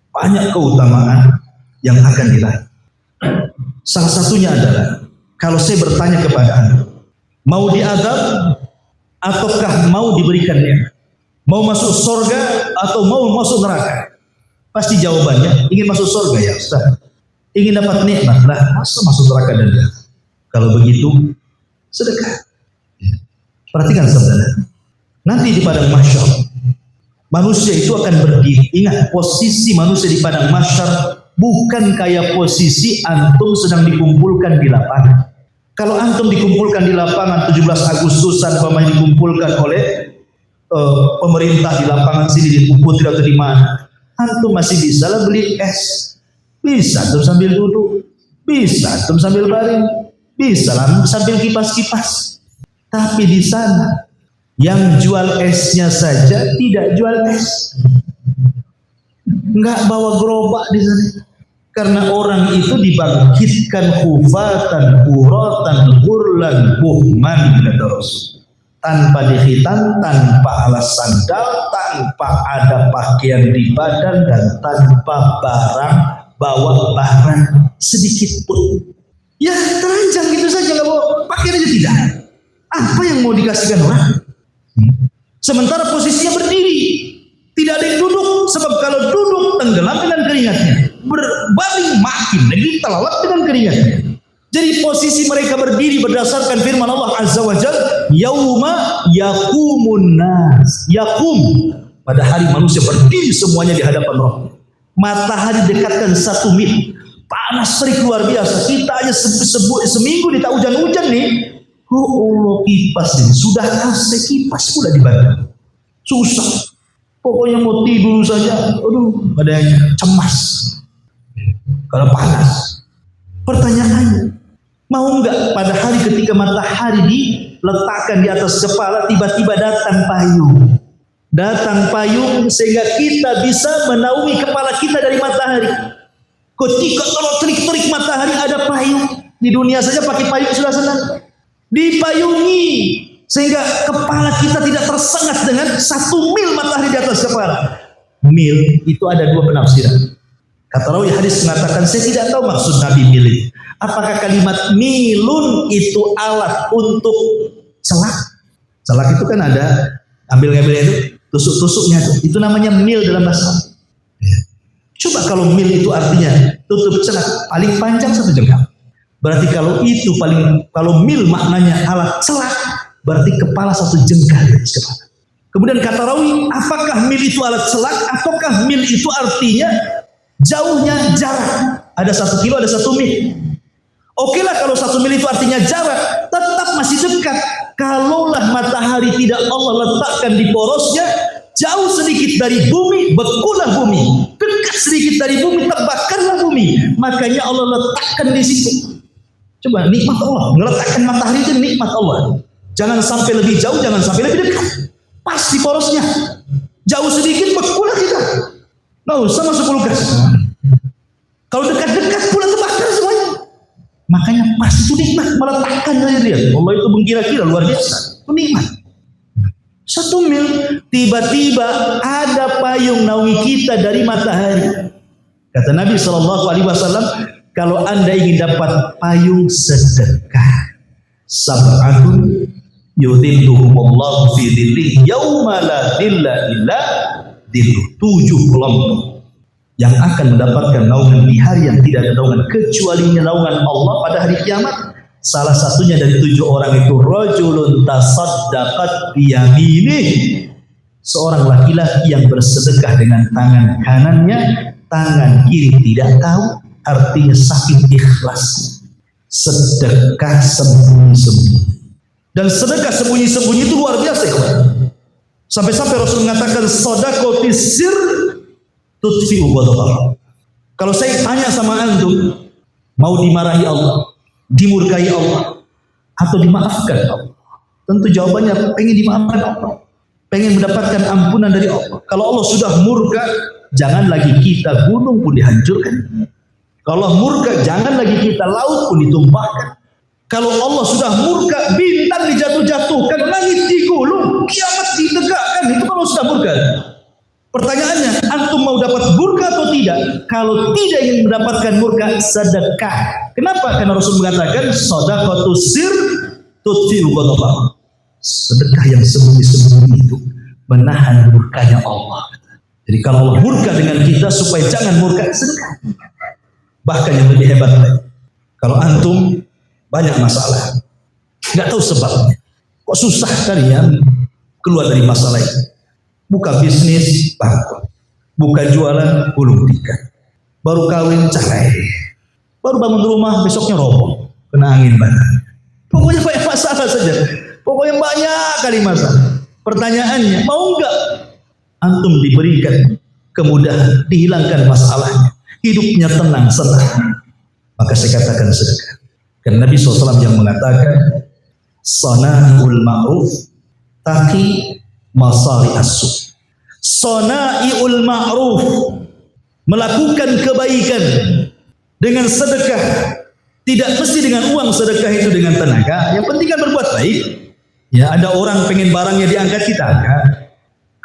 Banyak keutamaan yang akan diraih. Salah satunya adalah, kalau saya bertanya kepada Anda, mau diazab ataukah mau diberikan nikmat? Mau masuk surga atau mau masuk neraka? Pasti jawabannya ingin masuk surga ya Ustaz. Ingin dapat nikmat lah, masa masuk neraka dan jannah? Kalau begitu, sedekah. Perhatikan saudara, nanti di padang mahsyar manusia itu akan berdiri. Ingat, posisi manusia di padang mahsyar bukan kayak posisi antum sedang dikumpulkan di lapangan. Kalau antum dikumpulkan di lapangan 17 Agustusan, umpamanya dikumpulkan oleh pemerintah di lapangan sini, dikumpul tidak di mana, antum masih bisa lah beli es. Bisa antum sambil duduk, bisa antum sambil baring, bisa lah sambil kipas-kipas. Tapi di sana yang jual esnya saja tidak jual es, nggak bawa gerobak di sana, karena orang itu dibangkitkan hufatan, uratan, hurlan, buhman, kata Rasul, tanpa dikhitan, tanpa alas sandal, tanpa ada pakaian di badan, dan tanpa bawa barang sedikit pun. Ya telanjang gitu saja, nggak bawa pakaian aja tidak. Apa yang mau dikasihkan orang? Sementara posisinya berdiri, tidak ada yang duduk, sebab kalau duduk tenggelam dengan keringatnya, berbaring makin lagi telalap dengan keringatnya. Jadi posisi mereka berdiri berdasarkan firman Allah Azza wa Jalla, yauma yaqumun nas, yaqum, pada hari manusia berdiri semuanya di hadapan Rabb. Matahari dekatkan 1 mil, panas terik luar biasa. Kita aja seminggu di tak hujan-hujan nih, Oh Allah, kipas ini sudah AC, kipas pula dibakar. Susah. Pokoknya mau tidur saja, aduh, badannya cemas karena panas. Pertanyaannya, mau enggak pada hari ketika matahari diletakkan di atas kepala, tiba-tiba datang payung. Datang payung sehingga kita bisa menaungi kepala kita dari matahari. Ketika kalau terik-terik matahari ada payung. Di dunia saja pakai payung sudah senang. Dipayungi sehingga kepala kita tidak tersengat dengan 1 mil matahari di atas kepala. Mil itu ada 2 penafsiran. Kata rawi hadis mengatakan, saya tidak tahu maksud Nabi mil itu. Apakah kalimat milun itu alat untuk celak? Celak itu kan ada ambil-ngambilnya itu, tusuk-tusuknya itu namanya mil dalam bahasa. Coba kalau mil itu artinya tutup celak paling panjang 1 jengkal. Berarti kalau mil maknanya alat celak, berarti kepala 1 jengkal di atas kepala. Kemudian kata rawi, apakah mil itu alat celak ataukah mil itu artinya jauhnya jarak? Ada 1 kilo, ada 1 mil. Oke lah kalau 1 mil itu artinya jarak, tetap masih dekat. Kalaulah matahari tidak Allah letakkan di porosnya, jauh sedikit dari bumi, bekulah bumi. Dekat sedikit dari bumi, terbakarlah bumi. Makanya Allah letakkan di situ. Coba nikmat Allah, meletakkan matahari itu nikmat Allah. Jangan sampai lebih jauh, jangan sampai lebih dekat. Pas di porosnya. Jauh sedikit, bekulah kita. Nggak usah masuk kulkas. Kalau dekat-dekat pula terbakar semuanya. Makanya pas itu nikmat, meletakkan saja dia. Allah itu mengkira-kira luar biasa. Itu nikmat. 1 mil, tiba-tiba ada payung naungi kita dari matahari. Kata Nabi SAW, kalau anda ingin dapat payung sedekah, sab'atun yudhilluhumullahu fi dhillihi yauma la dhilla illa dhilluh. 7 kelompok yang akan mendapatkan naungan di hari yang tidak ada naungan kecuali naungan Allah pada hari kiamat. Salah satunya dari 7 orang itu rajulun tasaddaqat biyaminih, seorang laki-laki yang bersedekah dengan tangan kanannya, tangan kiri tidak tahu. Artinya saking ikhlas, sedekah sembunyi-sembunyi. Dan sedekah sembunyi-sembunyi itu luar biasa ya. Sampai-sampai Rasul mengatakan shadaqatis sir tutfi'u ghadab. Kalau saya tanya sama antum, mau dimarahi Allah, dimurkai Allah, atau dimaafkan Allah? Tentu jawabannya pengen dimaafkan Allah, pengen mendapatkan ampunan dari Allah. Kalau Allah sudah murka, jangan lagi kita gunung pun dihancurkan. Kalau murka, jangan lagi kita laut pun ditumpahkan. Kalau Allah sudah murka, bintang dijatuh-jatuhkan, langit digulung, kiamat ditegakkan. Itu kalau sudah murka. Pertanyaannya, antum mau dapat murka atau tidak? Kalau tidak ingin mendapatkan murka, sedekah. Kenapa? Karena Rasul mengatakan, shadaqatus sir tutfi'u ghadab. Sedekah yang sembunyi-sembunyi itu menahan murkanya Allah. Jadi kalau Allah murka dengan kita, supaya jangan murka, sedekah. Bahkan yang lebih hebat lagi, kalau antum banyak masalah, nggak tahu sebabnya, kok susah kalian keluar dari masalah itu. Buka bisnis bangkrut, buka jualan gulung tikar, baru kawin cerai, baru bangun rumah besoknya roboh, kena angin badai. Pokoknya banyak masalah saja, pokoknya banyak kali masalah. Pertanyaannya, mau nggak antum diberikan kemudahan, dihilangkan masalahnya, hidupnya tenang, senang? Maka saya katakan sedekah. Karena Nabi SAW yang mengatakan, sana'ul ma'ruf taqi masari as-su. Sana'iul ma'ruf, melakukan kebaikan dengan sedekah. Tidak mesti dengan uang, sedekah itu dengan tenaga. Yang penting kan berbuat baik. Ya, ada orang pengen barangnya diangkat, kita angkat.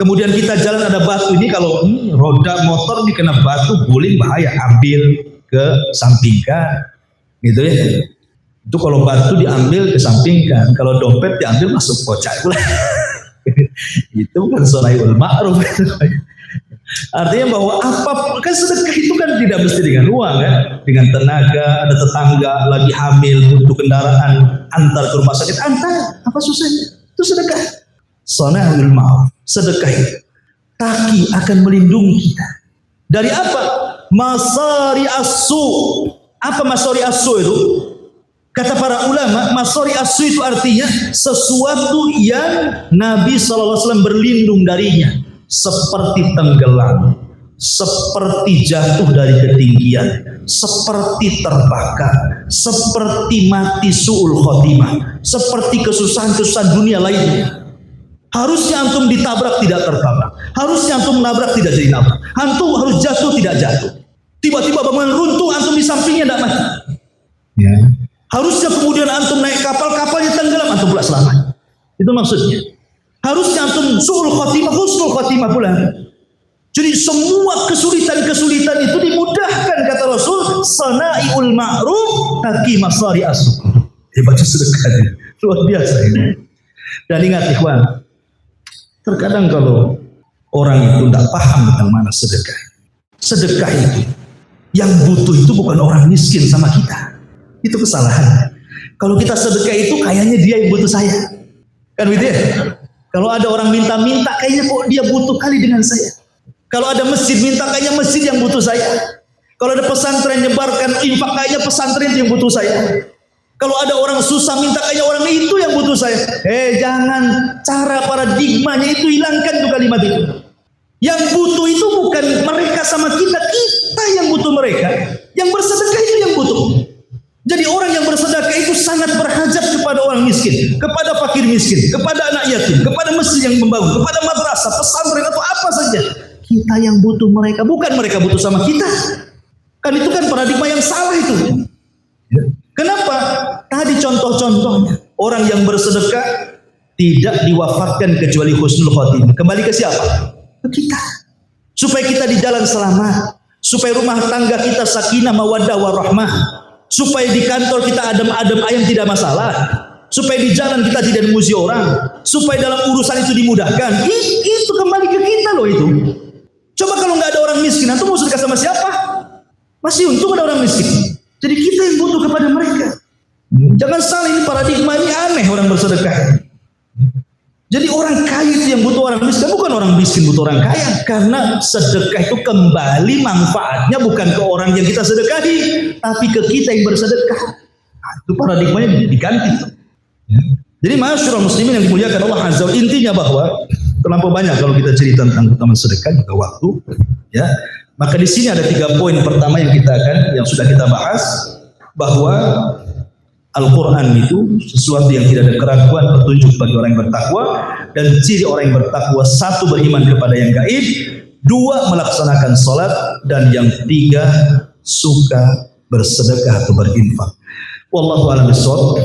Kemudian kita jalan ada batu ini, kalau roda motor ini kena batu guling bahaya, ambil ke sampingkan, gitu ya. Itu kalau batu diambil kesampingkan, kalau dompet diambil masuk kocak. Itu kan sana'iul ma'ruf. Artinya bahwa apa kan sedekah itu kan tidak mesti dengan uang kan, dengan tenaga. Ada tetangga lagi hamil butuh kendaraan, antar ke rumah sakit, antar, apa susahnya? Itu sedekah. Sana'iul ma'ruf, sedekah itu kaki akan melindungi kita dari apa? Masari as-su. Apa masari as-su itu? Kata para ulama, masori asu itu artinya sesuatu yang Nabi SAW berlindung darinya, seperti tenggelam, seperti jatuh dari ketinggian, seperti terbakar, seperti mati su'ul khotimah, seperti kesusahan-kesusahan dunia lainnya. Harusnya antum ditabrak tidak tertabrak, harusnya antum nabrak tidak jadi nabrak, antum harus jatuh tidak jatuh. Tiba-tiba bangunan runtuh, antum di sampingnya tidak mati. Ya. Harusnya kemudian antum naik kapal, kapalnya tenggelam, antum pula selamat. Itu maksudnya. Harusnya antum su'ul khotimah, husnul khotimah pula. Jadi semua kesulitan-kesulitan itu dimudahkan, kata Rasul, sana'iul ma'ruf taki masari asu. Baca sedekahnya, luar biasa ini. Dan ingat ikhwan, terkadang kalau orang itu tidak paham tentang mana sedekah. Sedekah itu, yang butuh itu bukan orang miskin sama kita. Itu kesalahan. Kalau kita sedekah itu kayaknya dia yang butuh saya. Kan gitu ya? Kalau ada orang minta-minta, kayaknya kok dia butuh kali dengan saya. Kalau ada masjid minta, kayaknya masjid yang butuh saya. Kalau ada pesantren nyebarkan infak, kayaknya pesantren itu yang butuh saya. Kalau ada orang susah minta, kayaknya orang itu yang butuh saya. Jangan, cara paradigmanya itu hilangkan tuh kalimat itu. Yang butuh itu bukan mereka sama kita, kita yang butuh mereka. Yang bersedekah itu yang butuh. Jadi orang yang bersedekah itu sangat berhajat kepada orang miskin, kepada fakir miskin, kepada anak yatim, kepada masjid yang membangun, kepada madrasah, pesantren atau apa saja. Kita yang butuh mereka, bukan mereka butuh sama kita. Kan itu kan paradigma yang salah itu. Kenapa? Tadi contoh-contohnya. Orang yang bersedekah tidak diwafatkan kecuali husnul khotimah. Kembali ke siapa? Ke kita. Supaya kita di jalan selamat. Supaya rumah tangga kita sakinah mawaddah warahmah. Supaya di kantor kita adem-adem ayam tidak masalah. Supaya di jalan kita tidak dimuji orang. Supaya dalam urusan itu dimudahkan. Itu kembali ke kita loh itu. Coba kalau nggak ada orang miskin, antum mau sedekah sama siapa? Masih untung ada orang miskin. Jadi kita yang butuh kepada mereka. Jangan salah, ini paradigma ini aneh orang bersedekah. Jadi orang kaya itu yang butuh orang miskin, bukan orang miskin butuh orang kaya. Karena sedekah itu kembali manfaatnya bukan ke orang yang kita sedekahi, tapi ke kita yang bersedekah. Nah, itu paradigmanya diganti. Jadi masyarakat muslimin yang dimuliakan Allah Azza wa Jalla, intinya bahwa terlampau banyak kalau kita cerita tentang keutamaan sedekah juga waktu, ya. Maka di sini ada 3 poin pertama yang sudah kita bahas, bahwa Al-Quran itu sesuatu yang tidak ada keraguan, petunjuk bagi orang yang bertakwa, dan ciri orang yang bertakwa: 1, beriman kepada yang gaib, 2, melaksanakan sholat, dan yang 3, suka bersedekah atau berinfak. Wallahu a'lam bishawab.